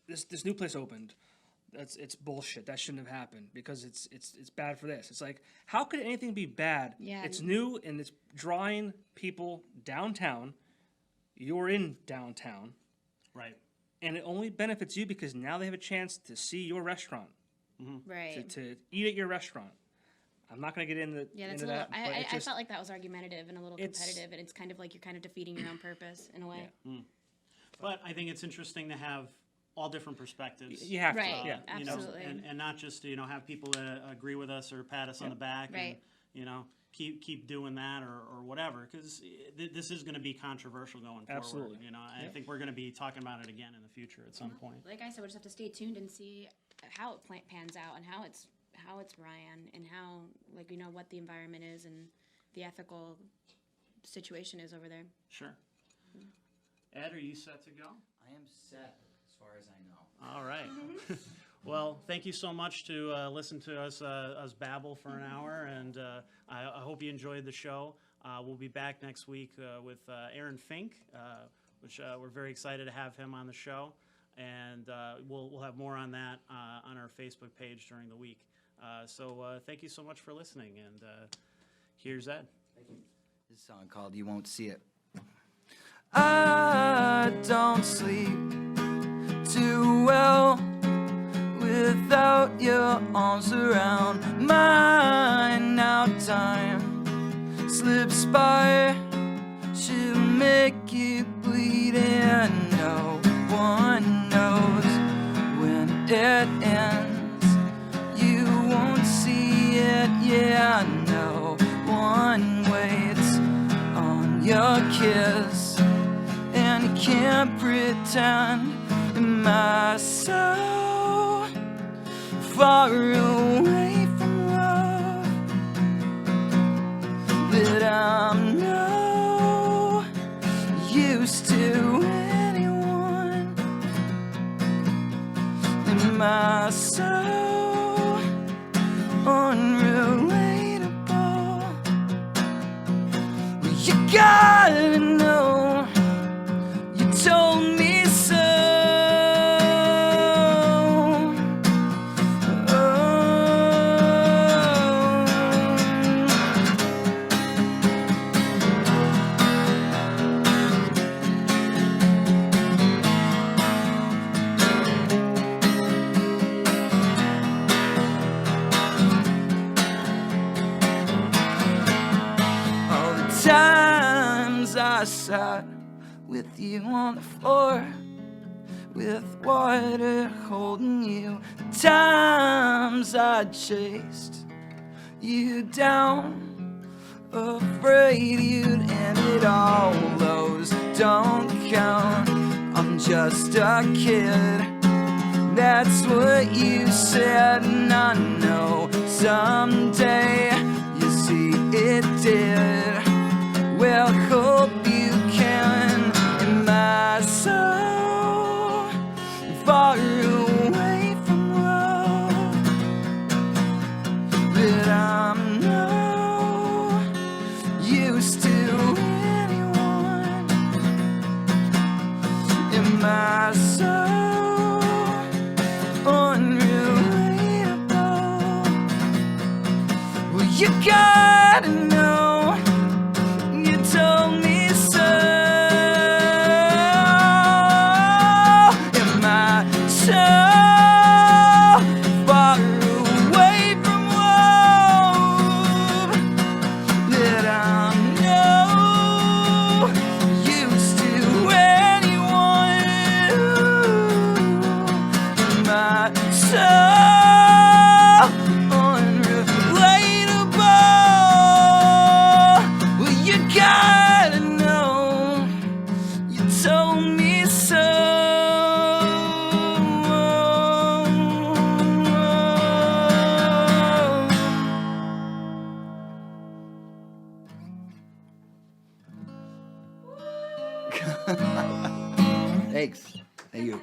Speaker 5: this new place opened. It's bullshit. That shouldn't have happened, because it's bad for this. It's like, how could anything be bad?
Speaker 4: Yeah.
Speaker 5: It's new and it's drawing people downtown. You're in downtown.
Speaker 2: Right.
Speaker 5: And it only benefits you, because now they have a chance to see your restaurant,
Speaker 4: Right.
Speaker 5: to eat at your restaurant. I'm not going to get into
Speaker 4: That's
Speaker 5: into
Speaker 4: a little.
Speaker 5: that.
Speaker 4: I felt like that was argumentative and a little competitive, and it's kind of like you're kind of defeating your own purpose in a way.
Speaker 5: Yeah.
Speaker 2: But I think it's interesting to have all different perspectives.
Speaker 5: You have
Speaker 4: Right.
Speaker 5: to. Yeah.
Speaker 4: Absolutely.
Speaker 2: And not just have people agree with us or pat us on the back,
Speaker 4: Right.
Speaker 2: and keep doing that or whatever, because this is going to be controversial going forward.
Speaker 5: Absolutely.
Speaker 2: I think we're going to be talking about it again in the future at some point.
Speaker 4: Like I said, we'll just have to stay tuned and see how it pans out, and how it's ran, and how what the environment is and the ethical situation is over there.
Speaker 2: Sure. Ed, are you set to go?
Speaker 3: I am set as far as I know.
Speaker 2: All right. Well, thank you so much to listen to us babble for an hour, and I hope you enjoyed the show. We'll be back next week with Aaron Fink, which we're very excited to have him on the show, and we'll have more on that on our Facebook page during the week. So thank you so much for listening, and here's Ed.
Speaker 3: This is a song called "You Won't See It."
Speaker 1: I don't sleep too well without your arms around mine. Now time slips by, she'll make you bleed, and no one knows when it ends. You won't see it, yeah, no one waits on your kiss, and can't pretend myself far away from love, that I'm no use to anyone, and myself unrelatable. Well, you gotta know, you told me so. sat with you on the floor, with water holding you. The times I chased you down, afraid you'd end it all. Those don't count. I'm just a kid. That's what you said, and I know someday you see it did. Well, hope you can. In my soul, far away from love, that I'm no use to anyone. In my soul, unrelatable. Well, you gotta know, you told me so. In my soul, far away from love, that I'm no use to anyone. In my soul, unrelatable. Well, you gotta know, you told me so.
Speaker 3: Thanks. Thank you.